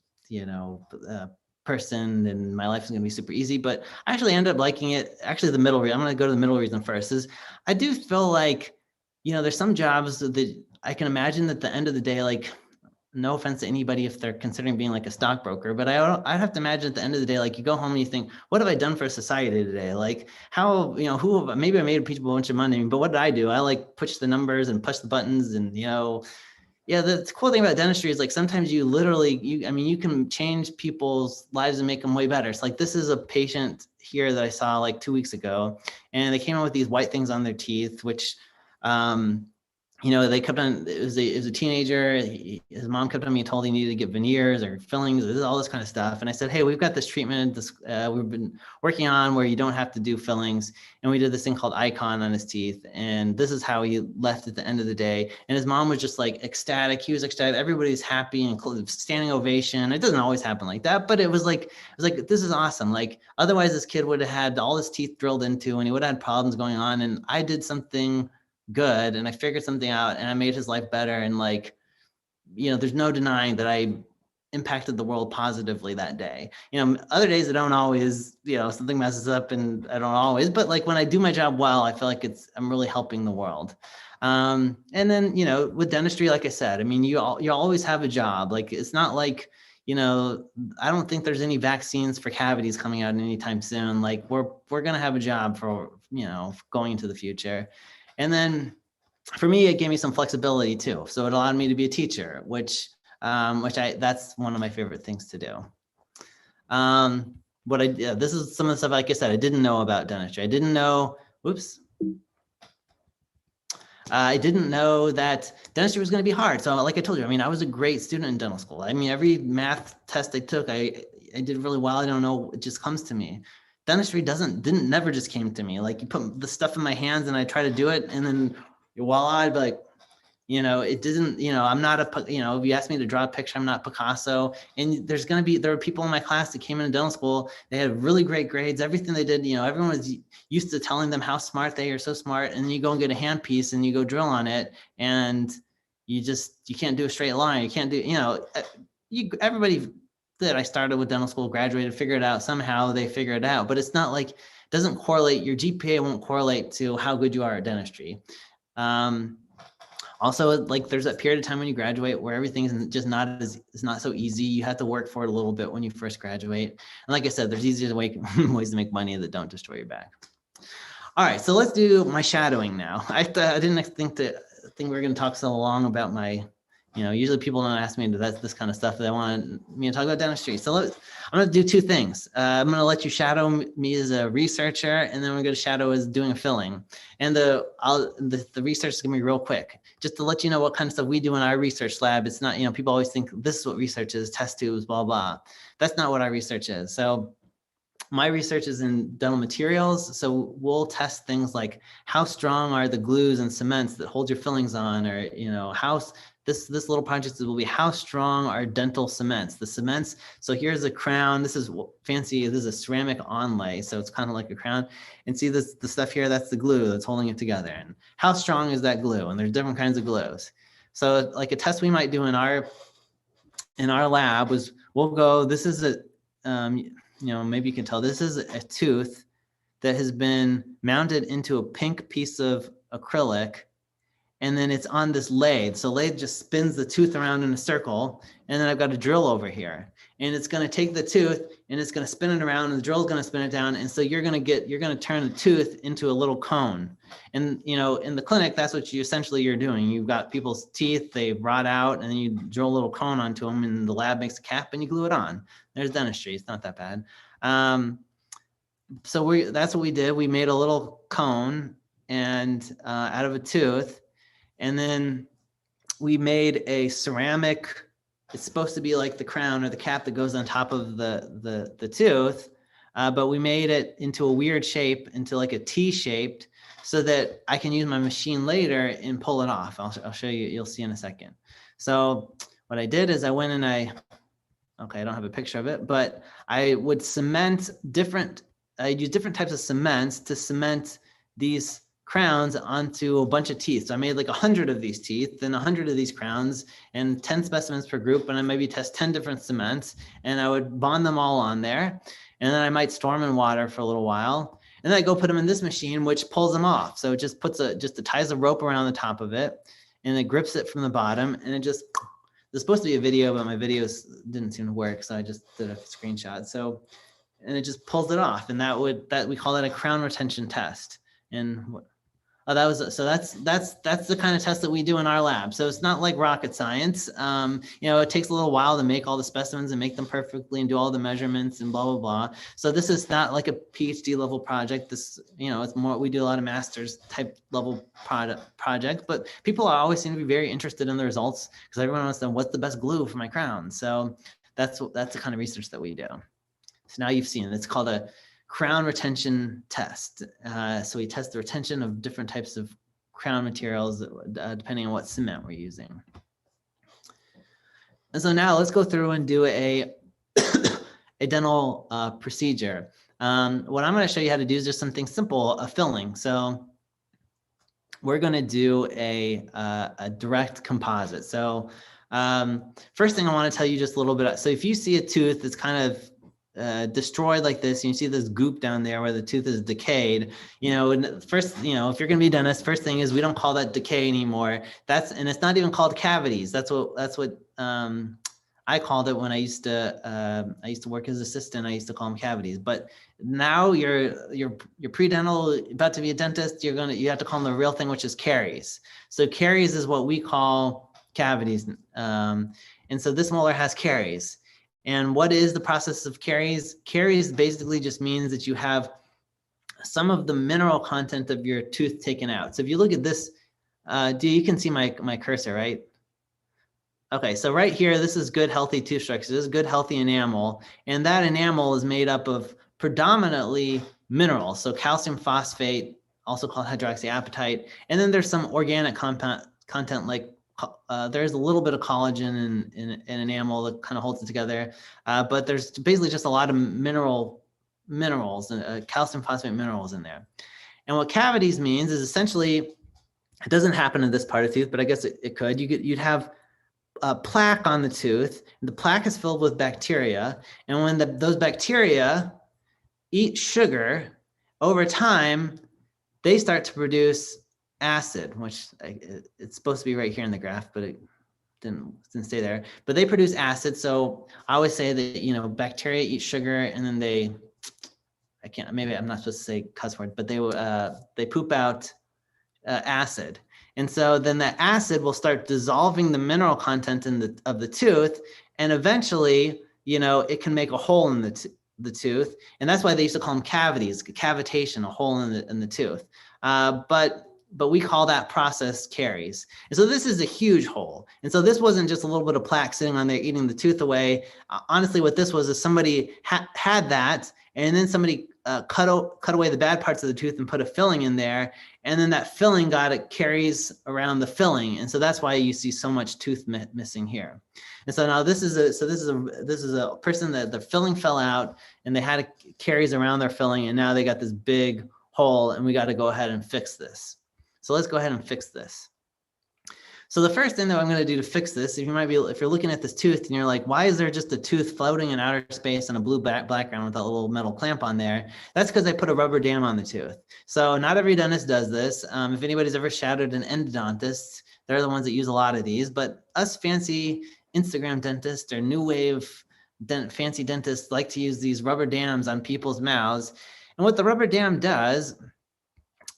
person and my life is going to be super easy. But I actually ended up liking it. Actually, I'm going to go to the middle reason first is I do feel like, there's some jobs that I can imagine at the end of the day, no offense to anybody if they're considering being like a stockbroker, but I'd have to imagine at the end of the day, you go home and you think, what have I done for society today? How, maybe I made people a bunch of money, but what did I do? I push the numbers and push the buttons and, the cool thing about dentistry is sometimes you literally, you can change people's lives and make them way better. It's this is a patient here that I saw 2 weeks ago, and they came in with these white things on their teeth, which, they kept on, it was a teenager. His mom kept on being told he needed to get veneers or fillings, all this kind of stuff. And I said, hey, we've got this treatment we've been working on where you don't have to do fillings. And we did this thing called Icon on his teeth. And this is how he left at the end of the day. And his mom was just ecstatic. He was ecstatic. Everybody's happy and standing ovation. It doesn't always happen like that, but it was this is awesome. Otherwise this kid would have had all his teeth drilled into and he would have had problems going on. And I did something good and I figured something out and I made his life better. And there's no denying that I impacted the world positively that day. Other days I don't always, something messes up and I don't always, but when I do my job well, I feel like I'm really helping the world. And then, with dentistry, like I said, you always have a job. It's not I don't think there's any vaccines for cavities coming out anytime soon. We're going to have a job for, going into the future. And for me, it gave me some flexibility too. So it allowed me to be a teacher, which that's one of my favorite things to do. This is some of the stuff, like I said, I didn't know about dentistry. I didn't know that dentistry was going to be hard. So like I told you, I was a great student in dental school. Every math test I took, I did really well. I don't know, it just comes to me. Dentistry never just came to me. You put the stuff in my hands and I try to do it and then voila, I'd be it didn't, I'm not if you ask me to draw a picture, I'm not Picasso. And there were people in my class that came into dental school. They had really great grades, everything they did, everyone was used to telling them how smart they are, so smart. And then you go and get a handpiece and you go drill on it and you can't do a straight line. You can't do, everybody that I started with dental school, graduated, figured it out. Somehow they figure it out, but it's not it doesn't correlate. Your GPA won't correlate to how good you are at dentistry. Also, there's that period of time when you graduate where everything is just it's not so easy. You have to work for it a little bit when you first graduate. And like I said, there's easier ways to make money that don't destroy your back. All right, so let's do my shadowing now. I didn't think we were going to talk so long about my, usually people don't ask me this kind of stuff. They want me to talk about dentistry. So I'm going to do two things. I'm going to let you shadow me as a researcher, and then we're going to shadow as doing a filling. And the research is going to be real quick, just to let you know what kind of stuff we do in our research lab. It's not, people always think this is what research is, test tubes, blah, blah. That's not what our research is. So my research is in dental materials. So we'll test things like how strong are the glues and cements that hold your fillings on, or, this little project will be how strong are dental cements. The cements, so here's a crown. This is fancy. This is a ceramic onlay, so it's kind of like a crown. And see the stuff here, that's the glue that's holding it together. And how strong is that glue? And there's different kinds of glues. So like a test we might do in our lab was, we'll go, this is a, maybe you can tell, this is a tooth that has been mounted into a pink piece of acrylic, and then it's on this lathe. So lathe just spins the tooth around in a circle, and then I've got a drill over here, and it's going to take the tooth and it's going to spin it around, and the drill is going to spin it down, and so you're going to turn the tooth into a little cone. And in the clinic, that's what you're doing. You've got people's teeth, they rot out, and then you drill a little cone onto them, and the lab makes a cap and you glue it on. There's dentistry. It's not that bad. So that's what we did. We made a little cone and out of a tooth, and then we made a ceramic. It's supposed to be like the crown or the cap that goes on top of the tooth, but we made it into a weird shape, into like a T-shaped, so that I can use my machine later and pull it off. I'll show you. You'll see in a second. So what I did is I went and I don't have a picture of it, but I would cement I'd use different types of cements to cement these crowns onto a bunch of teeth. So I made like 100 of these teeth, then 100 of these crowns, and 10 specimens per group. And I maybe test 10 different cements, and I would bond them all on there. And then I might store them in water for a little while. And then I go put them in this machine, which pulls them off. So it just ties a rope around the top of it, and it grips it from the bottom. And it just, there's supposed to be a video, but my videos didn't seem to work. So I just did a screenshot. So, and it just pulls it off. And we call that a crown retention test. And that's the kind of test that we do in our lab. So it's not like rocket science. It takes a little while to make all the specimens and make them perfectly and do all the measurements and blah, blah, blah. So this is not like a PhD level project. This, it's more, we do a lot of master's type level project, but people always seem to be very interested in the results because everyone wants to know what's the best glue for my crown. So that's the kind of research that we do. So now you've seen it. It's called a crown retention test. So we test the retention of different types of crown materials depending on what cement we're using. And so now let's go through and do a dental procedure. What I'm going to show you how to do is just something simple, a filling. So we're going to do a direct composite. So first thing I want to tell you just a little bit. So if you see a tooth that's kind of destroyed like this, and you see this goop down there where the tooth is decayed, first, if you're going to be a dentist, first thing is we don't call that decay anymore. And it's not even called cavities. That's what I called it when I used to work as assistant. I used to call them cavities. But now you're pre-dental, about to be a dentist. You have to call them the real thing, which is caries. So caries is what we call cavities. And so this molar has caries. And what is the process of caries? Caries basically just means that you have some of the mineral content of your tooth taken out. So if you look at this, you can see my cursor, right? Okay, so right here, this is good, healthy tooth structure. This is good, healthy enamel. And that enamel is made up of predominantly minerals. So calcium phosphate, also called hydroxyapatite. And then there's some organic content like there's a little bit of collagen in enamel that kind of holds it together, but there's basically just a lot of minerals and calcium phosphate minerals in there. And what cavities means is essentially, it doesn't happen in this part of the tooth, but I guess it could. You'd have a plaque on the tooth, and the plaque is filled with bacteria, and when those bacteria eat sugar, over time, they start to produce acid, which it's supposed to be right here in the graph, but it didn't stay there. But they produce acid. So I always say that bacteria eat sugar, and then maybe I'm not supposed to say cuss word, but they poop out acid. And so then that acid will start dissolving the mineral content of the tooth, and eventually, it can make a hole in the tooth, and that's why they used to call them cavities, cavitation, a hole in the tooth. But we call that process caries. And so this is a huge hole. And so this wasn't just a little bit of plaque sitting on there eating the tooth away. Honestly, what this was is somebody had that, and then somebody cut away the bad parts of the tooth and put a filling in there, and then that filling caries around the filling, and so that's why you see so much tooth missing here. And so now this is a person that the filling fell out, and they had caries around their filling, and now they got this big hole, and we got to go ahead and fix this. So let's go ahead and fix this. So the first thing that I'm going to do to fix this, if you're looking at this tooth and you're like, why is there just a tooth floating in outer space on a blue background with a little metal clamp on there? That's because I put a rubber dam on the tooth. So not every dentist does this. If anybody's ever shadowed an endodontist, they're the ones that use a lot of these, but us fancy Instagram dentists or new wave fancy dentists like to use these rubber dams on people's mouths. And what the rubber dam does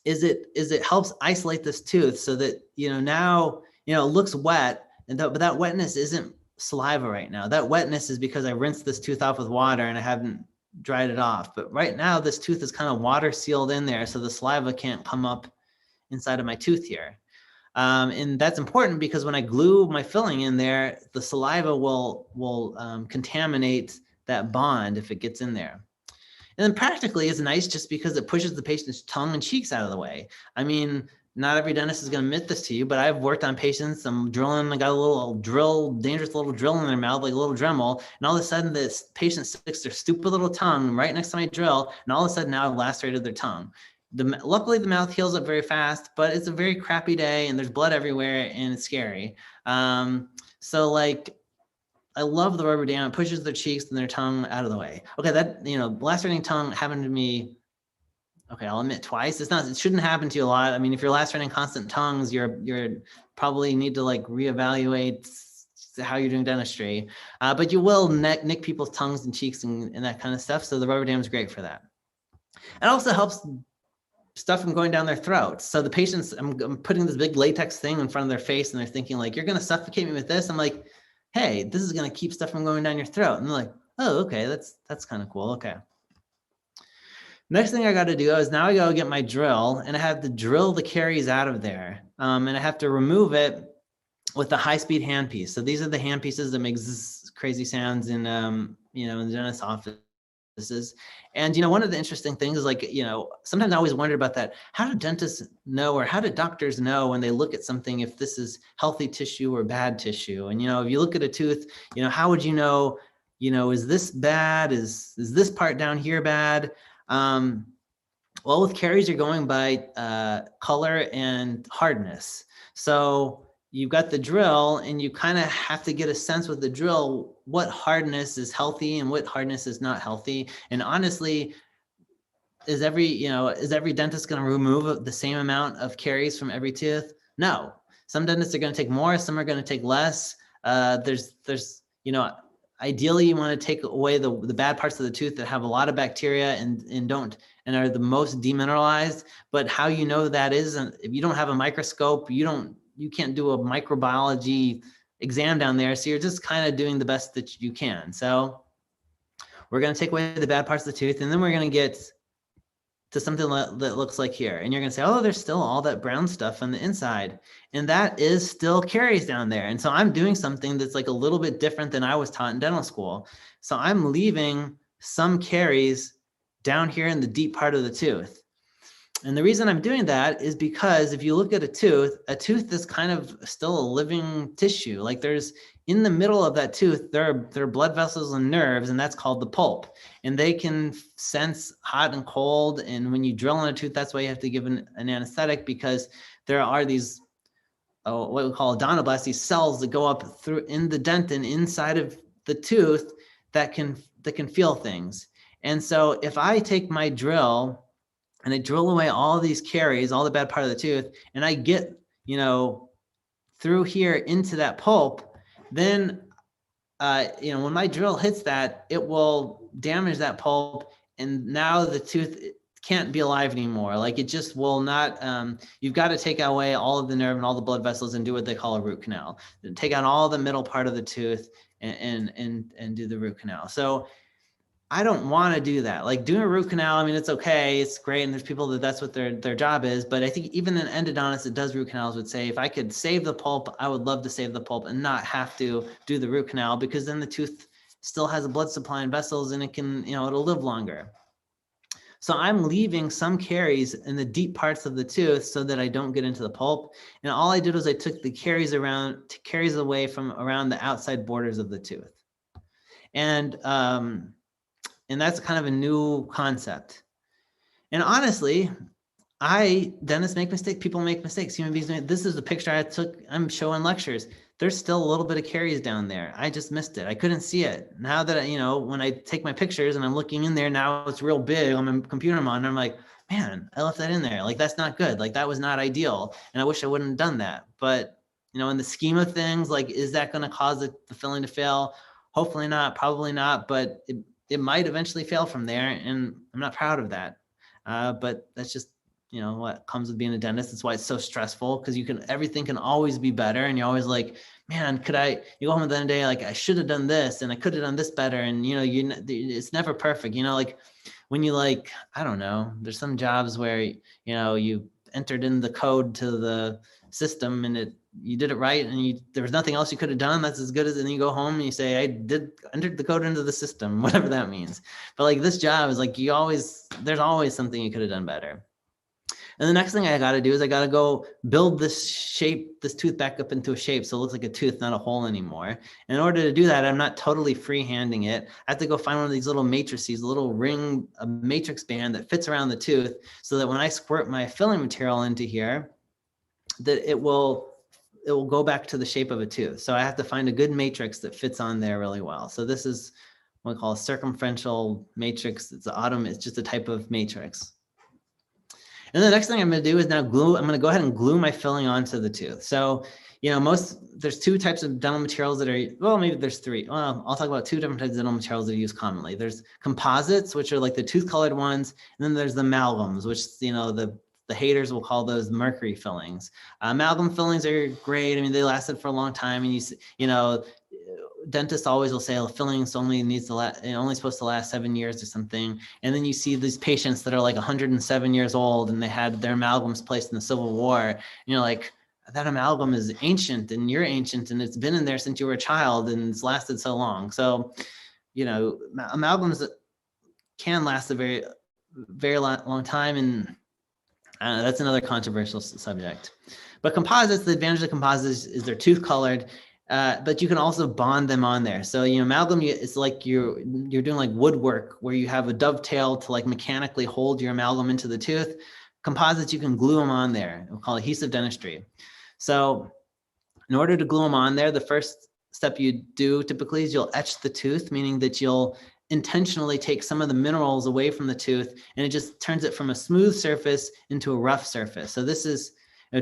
is it helps isolate this tooth so that, now, it looks wet, but that wetness isn't saliva right now. That wetness is because I rinsed this tooth off with water and I haven't dried it off. But right now this tooth is kind of water sealed in there, so the saliva can't come up inside of my tooth here. And that's important because when I glue my filling in there, the saliva will contaminate that bond if it gets in there. And then practically it's nice just because it pushes the patient's tongue and cheeks out of the way. I mean, not every dentist is going to admit this to you, but I've worked on patients. I'm drilling, I got a little dangerous little drill in their mouth, like a little Dremel. And all of a sudden this patient sticks their stupid little tongue right next to my drill. And all of a sudden now I've lacerated their tongue. Luckily the mouth heals up very fast, but it's a very crappy day and there's blood everywhere and it's scary. So like, I love the rubber dam. It pushes their cheeks and their tongue out of the way. Okay, that, lacerating tongue happened to me, okay, I'll admit twice. It shouldn't happen to you a lot. I mean, if you're lacerating constant tongues, you're probably need to like reevaluate how you're doing dentistry. But you will nick people's tongues and cheeks and that kind of stuff. So the rubber dam is great for that. It also helps stuff from going down their throats. So the patients, I'm putting this big latex thing in front of their face and they're thinking like, you're going to suffocate me with this. I'm like, hey, this is going to keep stuff from going down your throat. And they're like, oh, okay, that's kind of cool. Okay. Next thing I got to do is now I go get my drill and I have to drill the caries out of there. And I have to remove it with the high-speed handpiece. So these are the handpieces that make crazy sounds in, in the dentist's offices. And, one of the interesting things is like, sometimes I always wondered about that. How do dentists know, or how do doctors know when they look at something, if this is healthy tissue or bad tissue? And, if you look at a tooth, how would you know, is this bad? Is this part down here bad? Well, with caries, you're going by color and hardness. So you've got the drill and you kind of have to get a sense with the drill, what hardness is healthy and what hardness is not healthy. And honestly, is every dentist going to remove the same amount of caries from every tooth? No. Some dentists are going to take more, some are going to take less. Ideally you want to take away the bad parts of the tooth that have a lot of bacteria and are the most demineralized. But how you know that is, if you don't have a microscope, you can't do a microbiology exam down there. So you're just kind of doing the best that you can. So we're going to take away the bad parts of the tooth, and then we're going to get to something that looks like here. And you're going to say, oh, there's still all that brown stuff on the inside. And that is still caries down there. And so I'm doing something that's like a little bit different than I was taught in dental school. So I'm leaving some caries down here in the deep part of the tooth. And the reason I'm doing that is because if you look at a tooth is kind of still a living tissue. Like there's, in the middle of that tooth, there are blood vessels and nerves, and that's called the pulp. And they can sense hot and cold. And when you drill in a tooth, that's why you have to give an anesthetic, because there are these, what we call odontoblasts, these cells that go up through in the dentin inside of the tooth that can feel things. And so if I take my drill and I drill away all these caries, all the bad part of the tooth, and I get, through here into that pulp, then, when my drill hits that, it will damage that pulp. And now the tooth can't be alive anymore. Like it just will not, you've got to take away all of the nerve and all the blood vessels and do what they call a root canal. Take out all the middle part of the tooth and do the root canal. So I don't want to do that. Like doing a root canal, I mean, it's okay, it's great, and there's people that's what their job is. But I think even an endodontist that does root canals would say, if I could save the pulp, I would love to save the pulp and not have to do the root canal, because then the tooth still has a blood supply and vessels, and it can, it'll live longer. So I'm leaving some caries in the deep parts of the tooth so that I don't get into the pulp. And all I did was I took the caries away from around the outside borders of the tooth. And that's kind of a new concept. And honestly, dentists make mistakes. People make mistakes. Human beings make. This is a picture I'm showing lectures. There's still a little bit of caries down there. I just missed it. I couldn't see it. Now that when I take my pictures and I'm looking in there, now it's real big on my computer monitor. I'm like, man, I left that in there. Like, that's not good. Like, that was not ideal. And I wish I wouldn't have done that. But, in the scheme of things, like, is that going to cause the filling to fail? Hopefully not, probably not, but it might eventually fail from there. And I'm not proud of that. But that's just, what comes with being a dentist. That's why it's so stressful, because everything can always be better. And you're always like, man, you go home at the end of the day, like, I should have done this and I could have done this better. And, it's never perfect, like when you I don't know, there's some jobs where, you entered in the code to the system and you did it right. And there was nothing else you could have done. That's as good as, and then you go home and you say, entered the code into the system, whatever that means. But like, this job is like, there's always something you could have done better. And the next thing I got to do is I got to go build this tooth back up into a shape so it looks like a tooth, not a hole anymore. And in order to do that, I'm not totally freehanding it. I have to go find one of these little matrices, a matrix band that fits around the tooth, so that when I squirt my filling material into here, that it will go back to the shape of a tooth. So I have to find a good matrix that fits on there really well. So this is what we call a circumferential matrix. It's just a type of matrix. And the next thing I'm going to do is now glue. I'm going to go ahead and glue my filling onto the tooth. So, there's two types of dental materials that are, well, maybe there's three. Well, I'll talk about two different types of dental materials that are used commonly. There's composites, which are like the tooth colored ones. And then there's the amalgams, which, the haters will call those mercury fillings. Amalgam fillings are great. I mean, they lasted for a long time. And dentists always will say, oh, fillings only supposed to last 7 years or something. And then you see these patients that are like 107 years old and they had their amalgams placed in the Civil War. And you're like, that amalgam is ancient and you're ancient and it's been in there since you were a child and it's lasted so long. So, amalgams can last a very, very long time. And that's another controversial subject. But composites, the advantage of composites is they're tooth colored. But you can also bond them on there. So, amalgam, it's like you're doing like woodwork where you have a dovetail to like mechanically hold your amalgam into the tooth. Composites, you can glue them on there. We'll call it adhesive dentistry. So in order to glue them on there, the first step you do typically is you'll etch the tooth, meaning that you'll intentionally take some of the minerals away from the tooth, and it just turns it from a smooth surface into a rough surface. So this is,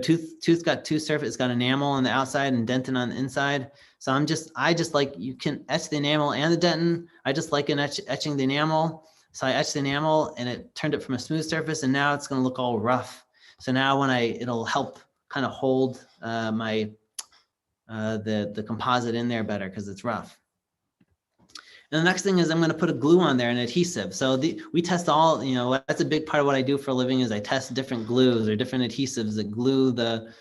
tooth got two surfaces. It's got enamel on the outside and dentin on the inside. So I just like, you can etch the enamel and the dentin. I just like etching the enamel. So I etched the enamel and it turned it from a smooth surface, and now it's going to look all rough. So now it'll help kind of hold the composite in there better because it's rough. And the next thing is I'm going to put a glue on there, an adhesive. So we test all, that's a big part of what I do for a living, is I test different glues or different adhesives that glue the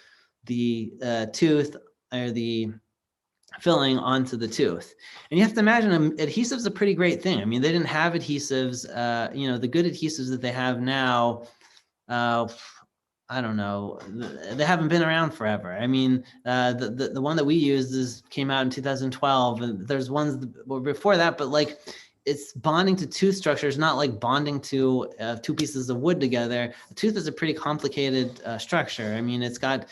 tooth or the filling onto the tooth. And you have to imagine adhesives a pretty great thing. I mean, they didn't have adhesives, the good adhesives that they have now, I don't know, they haven't been around forever. I mean, the one that we use came out in 2012, and there's ones before that, but like, it's bonding to tooth structures, not like bonding to two pieces of wood together. A tooth is a pretty complicated structure. I mean, it's kind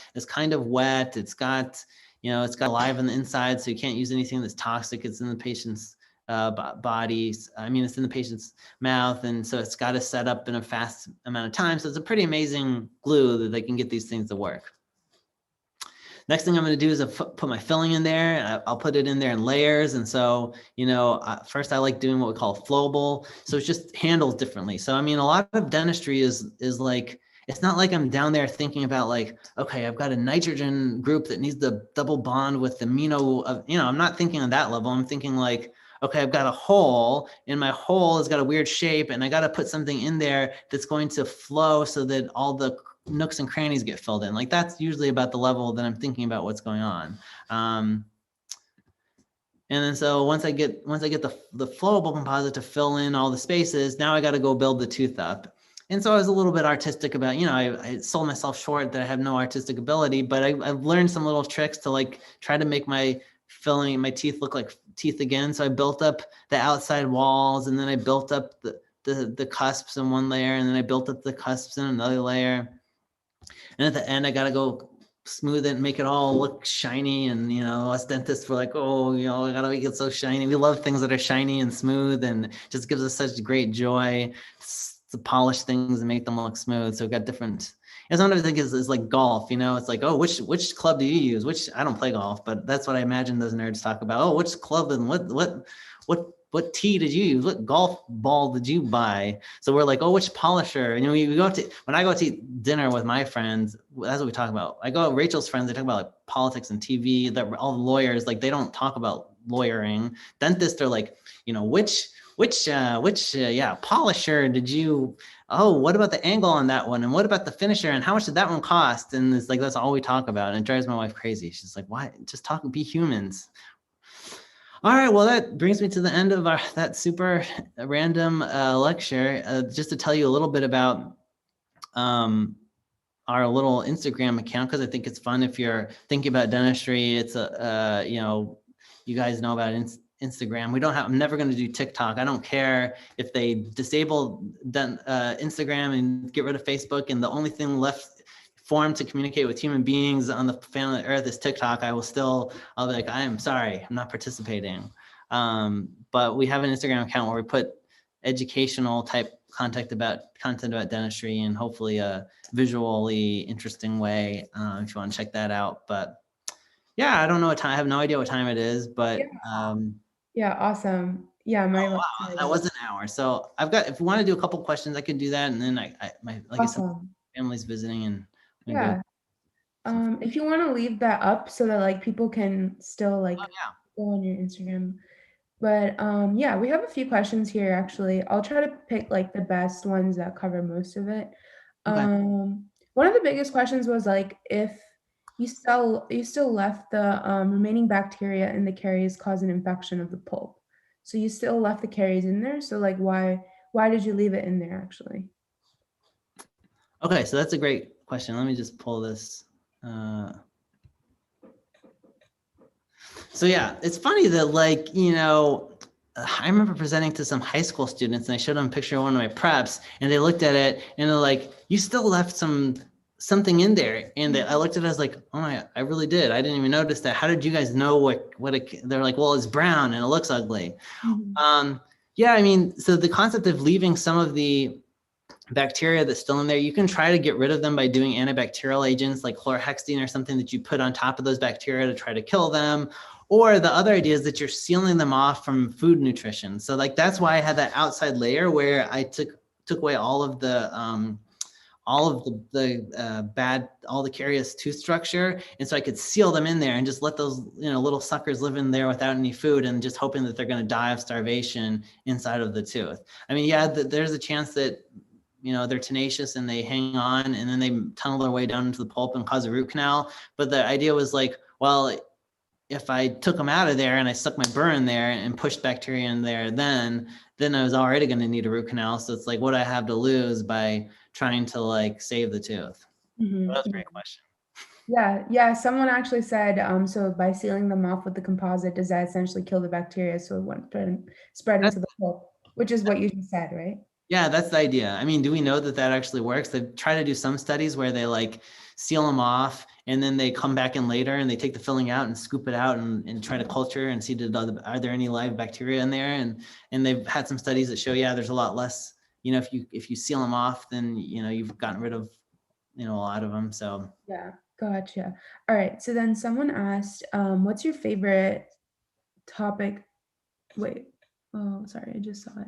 of wet. It's got alive on the inside, so you can't use anything that's toxic. It's in the patient's body. I mean, it's in the patient's mouth, and so it's got to set up in a fast amount of time. So it's a pretty amazing glue that they can get these things to work. Next thing I'm going to do is put my filling in there. I'll put it in there in layers. And so, first I like doing what we call flowable. So it's just handled differently. So, I mean, a lot of dentistry is like, it's not like I'm down there thinking about like, okay, I've got a nitrogen group that needs the double bond with the amino of, I'm not thinking on that level. I'm thinking like, okay, I've got a hole, and my hole has got a weird shape, and I got to put something in there that's going to flow so that all the nooks and crannies get filled in. Like, that's usually about the level that I'm thinking about what's going on. And then so once I get the flowable composite to fill in all the spaces, now I got to go build the tooth up. And so I was a little bit artistic about, I sold myself short that I have no artistic ability, but I've learned some little tricks to like try to make my teeth look like teeth again. So I built up the outside walls, and then I built up the cusps in one layer, and then I built up the cusps in another layer. And at the end, I got to go smooth it and make it all look shiny. And, us dentists were like, oh, I got to make it so shiny. We love things that are shiny and smooth, and it just gives us such great joy to polish things and make them look smooth. So we've got different. And sometimes I think is like golf, it's like, oh, which club do you use? Which, I don't play golf, but that's what I imagine those nerds talk about. Oh, which club and what tee did you use? What golf ball did you buy? So we're like, oh, which polisher? And when I go to eat dinner with my friends, that's what we talk about. I go out with Rachel's friends, they talk about like politics and TV, that all the lawyers, like they don't talk about lawyering. Dentists are like, which polisher did you, oh, what about the angle on that one? And what about the finisher? And how much did that one cost? And it's like, that's all we talk about. And it drives my wife crazy. She's like, why? Just be humans. All right, well, that brings me to the end of that super random lecture. Just to tell you a little bit about our little Instagram account, because I think it's fun if you're thinking about dentistry. It's you guys know about Instagram. I'm never going to do TikTok. I don't care if they disable Instagram and get rid of Facebook, and the only thing left form to communicate with human beings on the planet Earth is TikTok. I'll be like, I am sorry, I'm not participating. But we have an Instagram account where we put educational type content about dentistry, and hopefully a visually interesting way, if you want to check that out. But yeah, I don't know what time. I have no idea what time it is, but yeah, awesome. Yeah, wow, that was an hour. So if you want to do a couple questions, I could do that, and then like I said, family's visiting, and yeah. If you want to leave that up so that like people can still like go on your Instagram. But yeah, we have a few questions here actually. I'll try to pick like the best ones that cover most of it. Okay. One of the biggest questions was like if you still left the remaining bacteria in the caries cause an infection of the pulp. So you still left the caries in there. So like why did you leave it in there actually? Okay, so that's a great question. Let me just pull this. So yeah, it's funny that like, I remember presenting to some high school students, and I showed them a picture of one of my preps, and they looked at it and they're like, you still left something in there. And I looked at it, I was like, oh my, I really did. I didn't even notice that. How did you guys know they're like, well, it's brown and it looks ugly. Yeah, I mean, so the concept of leaving some of the bacteria that's still in there, you can try to get rid of them by doing antibacterial agents like chlorhexidine or something that you put on top of those bacteria to try to kill them. Or the other idea is that you're sealing them off from food nutrition. So like, that's why I had that outside layer where I took away all of the carious tooth structure. And so I could seal them in there and just let those, little suckers live in there without any food, and just hoping that they're going to die of starvation inside of the tooth. I mean, yeah, there's a chance that, they're tenacious and they hang on, and then they tunnel their way down into the pulp and cause a root canal. But the idea was like, well, if I took them out of there and I stuck my burr in there and pushed bacteria in there, then I was already going to need a root canal. So it's like, what do I have to lose by trying to like save the tooth? Mm-hmm. That's a great question. Yeah. Someone actually said, so by sealing them off with the composite, does that essentially kill the bacteria so it won't spread into the pulp, which is what you just said, right? Yeah, that's the idea. I mean, do we know that actually works? They've tried to do some studies where they like seal them off, and then they come back in later and they take the filling out and scoop it out and try to culture and see are there any live bacteria in there? And they've had some studies that show, yeah, there's a lot less, if you seal them off, then, you've gotten rid of, a lot of them. So yeah, gotcha. All right. So then someone asked, what's your favorite topic? Wait, oh, sorry, I just saw it.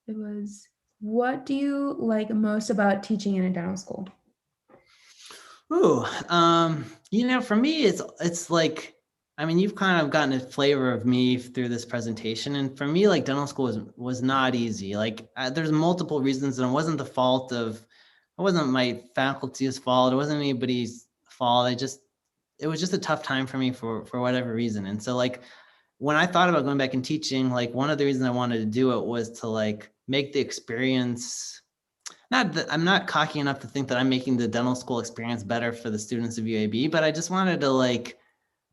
It was, what do you like most about teaching in a dental school? Ooh, for me, it's like, I mean, you've kind of gotten a flavor of me through this presentation. And for me, like dental school was not easy. Like there's multiple reasons, and it wasn't my faculty's fault. It wasn't anybody's fault. It was just a tough time for me for whatever reason. And so like, when I thought about going back and teaching, like one of the reasons I wanted to do it was to like make the experience not that I'm not cocky enough to think that I'm making the dental school experience better for the students of UAB, but I just wanted to like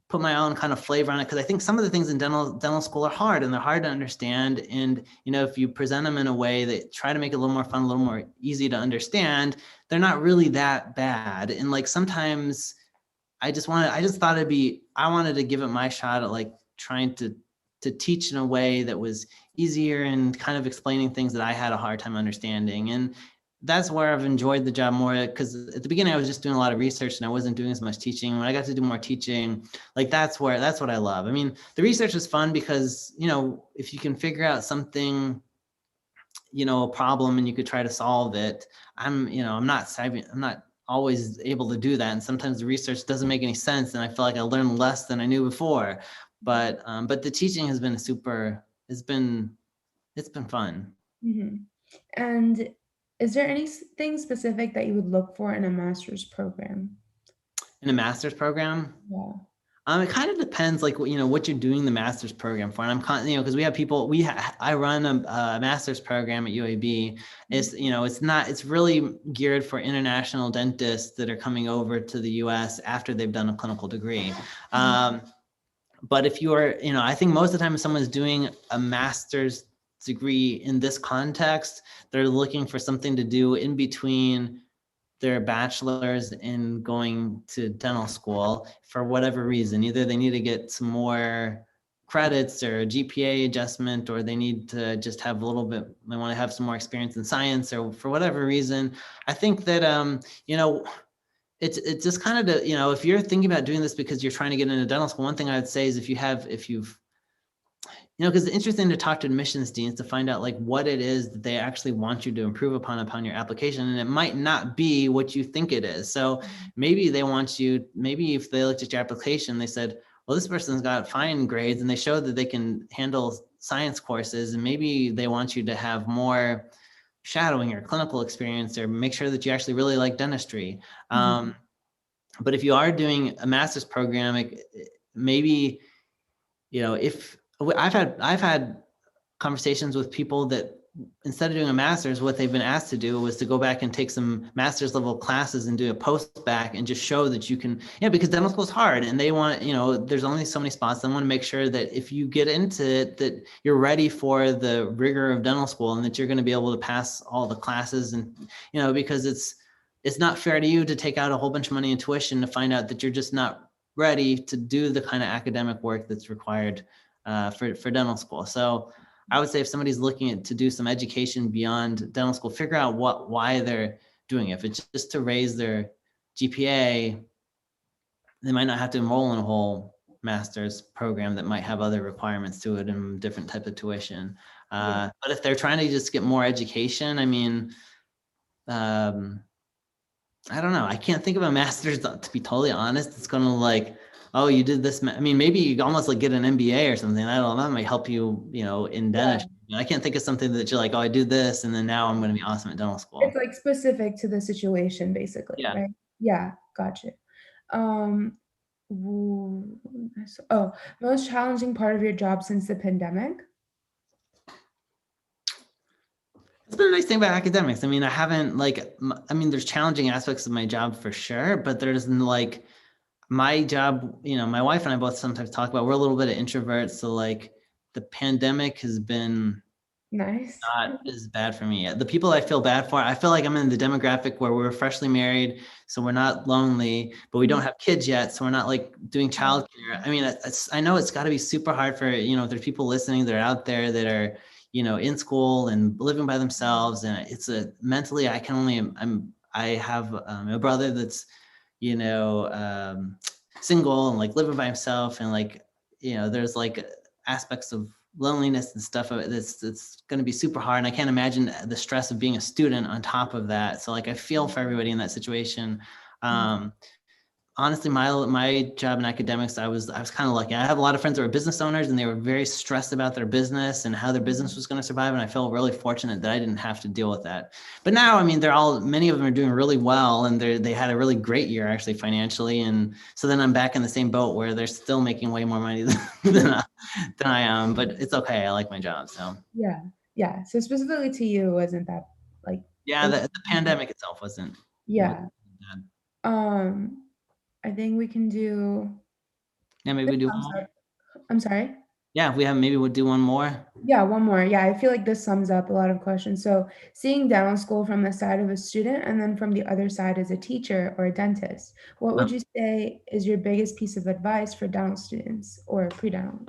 put my own kind of flavor on it, because I think some of the things in dental school are hard and they're hard to understand. And if you present them in a way that try to make it a little more fun, a little more easy to understand, they're not really that bad. And like sometimes I wanted to give it my shot at like trying to teach in a way that was easier and kind of explaining things that I had a hard time understanding. And that's where I've enjoyed the job more, because at the beginning I was just doing a lot of research and I wasn't doing as much teaching. When I got to do more teaching, like that's what I love. I mean, the research is fun because, if you can figure out something, a problem, and you could try to solve it. I'm not always able to do that. And sometimes the research doesn't make any sense. And I feel like I learned less than I knew before. But the teaching has been it's been fun. Mm-hmm. And is there anything specific that you would look for in a master's program? In a master's program? Yeah. It kind of depends, like, what you're doing the master's program for. And because we have people, I run a master's program at UAB. It's really geared for international dentists that are coming over to the US after they've done a clinical degree. But if you are, I think most of the time if someone's doing a master's degree in this context, they're looking for something to do in between their bachelor's and going to dental school for whatever reason. Either they need to get some more credits or a GPA adjustment, or they need to just have a little bit, they want to have some more experience in science, or for whatever reason. I think that, it's just kind of if you're thinking about doing this because you're trying to get into dental school, one thing I would say is because it's interesting to talk to admissions deans to find out like what it is that they actually want you to improve upon your application. And it might not be what you think it is. So maybe they want you, maybe if they looked at your application, they said, well, this person's got fine grades and they showed that they can handle science courses. And maybe they want you to have more shadowing or clinical experience, or make sure that you actually really like dentistry. But if you are doing a master's program, maybe, if I've had conversations with people that instead of doing a master's, what they've been asked to do was to go back and take some master's level classes and do a post back and just show that you can, because dental school is hard and they want, there's only so many spots. They want to make sure that if you get into it, that you're ready for the rigor of dental school and that you're going to be able to pass all the classes. And, because it's not fair to you to take out a whole bunch of money in tuition to find out that you're just not ready to do the kind of academic work that's required for dental school. So I would say if somebody's looking to do some education beyond dental school, figure out why they're doing it. If it's just to raise their GPA, they might not have to enroll in a whole master's program that might have other requirements to it and different type of tuition. But if they're trying to just get more education, I mean, I don't know. I can't think of a master's, to be totally honest. It's going to like, oh, you did this. I mean, maybe you almost like get an MBA or something. I don't know. That might help you, in dentistry. I can't think of something that you're like, oh, I do this, and then now I'm going to be awesome at dental school. It's like specific to the situation, basically, right? Yeah, gotcha. Most challenging part of your job since the pandemic? It's been a nice thing about academics. I mean, there's challenging aspects of my job for sure, but there's like my job, my wife and I both sometimes talk about, we're a little bit of introverts. So like the pandemic has been nice, not as bad for me. The people I feel bad for, I feel like I'm in the demographic where we're freshly married, so we're not lonely, but we don't have kids yet, so we're not like doing childcare. I mean, I know it's got to be super hard for, if there's people listening that are out there that are, in school and living by themselves, and it's mentally, I have a brother that's, single and like living by himself, and like, there's like aspects of loneliness and stuff of it that's going to be super hard. And I can't imagine the stress of being a student on top of that. So like, I feel for everybody in that situation. Honestly, my job in academics, I was kind of lucky. I have a lot of friends that were business owners, and they were very stressed about their business and how their business was going to survive. And I felt really fortunate that I didn't have to deal with that. But now, I mean, many of them are doing really well, and they had a really great year actually financially. And so then I'm back in the same boat where they're still making way more money than I am. But it's okay. I like my job. So yeah. So specifically to you, wasn't that like Yeah, the pandemic itself wasn't Yeah. bad. I think we can do Yeah, maybe we do one more. I'm sorry. Yeah, if we have, maybe we'll do one more. Yeah, one more. Yeah, I feel like this sums up a lot of questions. So, seeing dental school from the side of a student and then from the other side as a teacher or a dentist, what would you say is your biggest piece of advice for dental students or pre-dental?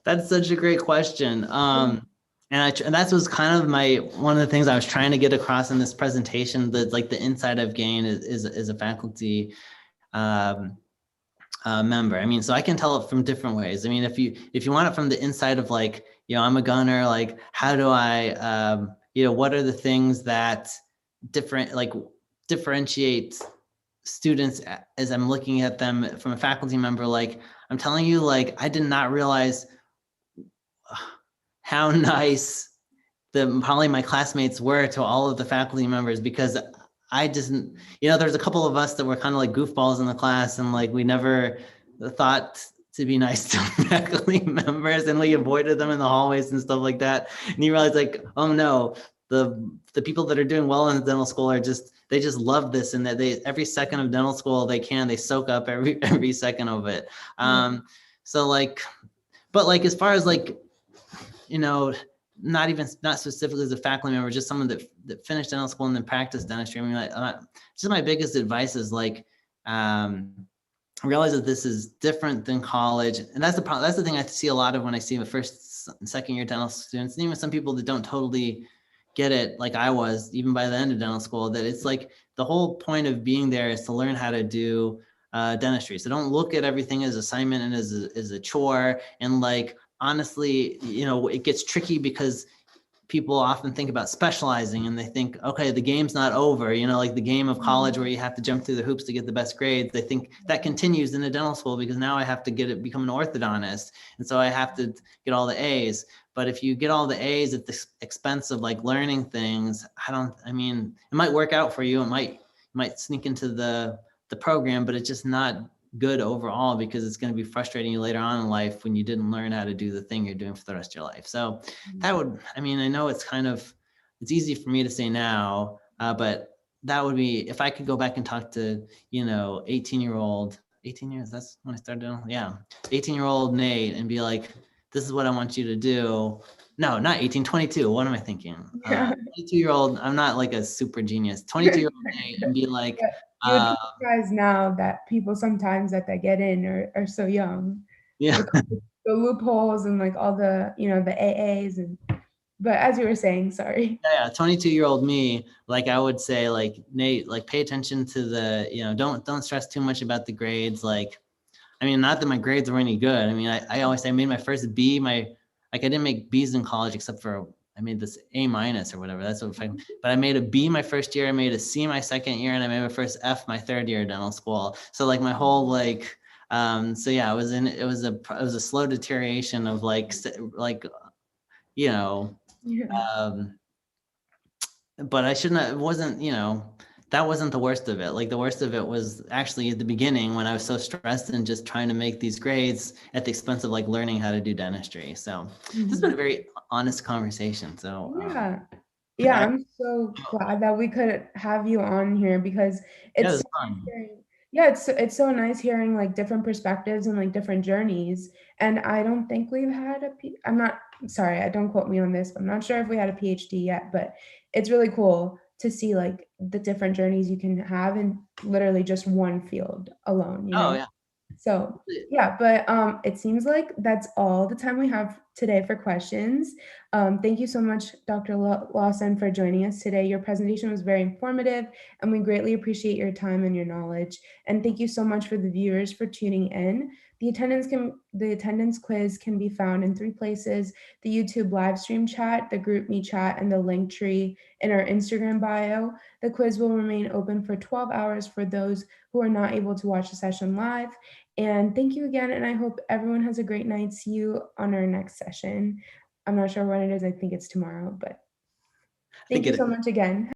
That's such a great question. And that was kind of one of the things I was trying to get across in this presentation, that like the insight I've gained is a faculty member. I mean, so I can tell it from different ways. I mean, if you want it from the inside of like, I'm a gunner, like how do I, what are the things that differentiate students as I'm looking at them from a faculty member? Like I'm telling you, like I did not realize how nice probably my classmates were to all of the faculty members, because I just, there's a couple of us that were kind of like goofballs in the class, and like we never thought to be nice to faculty members, and we avoided them in the hallways and stuff like that. And you realize like, oh no, the people that are doing well in the dental school they just love this, and that every second of dental school they soak up every second of it. So like, but like as far as like, not specifically as a faculty member, just someone that finished dental school and then practiced dentistry. I mean, just my biggest advice is like, realize that this is different than college. And that's the problem. That's the thing I see a lot of when I see the first and second year dental students, and even some people that don't totally get it, like I was, even by the end of dental school, that it's like the whole point of being there is to learn how to do dentistry. So don't look at everything as assignment and as a chore. And like, honestly, it gets tricky because people often think about specializing, and they think, okay, the game's not over, like the game of college where you have to jump through the hoops to get the best grades. They think that continues in a dental school because now I have to become an orthodontist. And so I have to get all the A's. But if you get all the A's at the expense of like learning things, it might work out for you. It might sneak into the program, but it's just not good overall, because it's going to be frustrating you later on in life when you didn't learn how to do the thing you're doing for the rest of your life. So that would, I know it's easy for me to say now, but that would be, if I could go back and talk to, 18 years, that's when I started. Yeah. 18-year-old Nate, and be like, this is what I want you to do. No, not 18, 22. What am I thinking? 22-year-old, I'm not like a super genius. 22-year-old Nate, and be like, you would be surprised now that people sometimes that they get in are so young. Yeah. The loopholes and like all the, the AAs but as you were saying, sorry. Yeah, 22-year-old me, like I would say, like Nate, like pay attention to the, don't stress too much about the grades. Like, not that my grades were any good. I always say I made my first B. I didn't make B's in college except for I made this A- or whatever. That's what. But I made a B my first year. I made a C my second year, and I made my first F my third year of dental school. So like my whole like, so yeah, it was a slow deterioration of like, but I shouldn't have, it wasn't, that wasn't the worst of it. Like the worst of it was actually at the beginning when I was so stressed and just trying to make these grades at the expense of like learning how to do dentistry. So this has been a very honest conversation. So yeah, I'm so glad that we could have you on here, because it's it's so nice hearing like different perspectives and like different journeys. And I don't think we've had I'm not sorry, don't quote me on this, but I'm not sure if we had a PhD yet, but it's really cool to see like the different journeys you can have in literally just one field alone, Oh yeah. So yeah, but it seems like that's all the time we have today for questions. Thank you so much, Dr. Lawson, for joining us today. Your presentation was very informative, and we greatly appreciate your time and your knowledge. And thank you so much for the viewers for tuning in. The attendance quiz can be found in 3 places: the YouTube live stream chat, the GroupMe chat, and the link tree in our Instagram bio. The quiz will remain open for 12 hours for those who are not able to watch the session live. And thank you again, and I hope everyone has a great night. See you on our next session. I'm not sure when it is. I think it's tomorrow, but thank you so much again.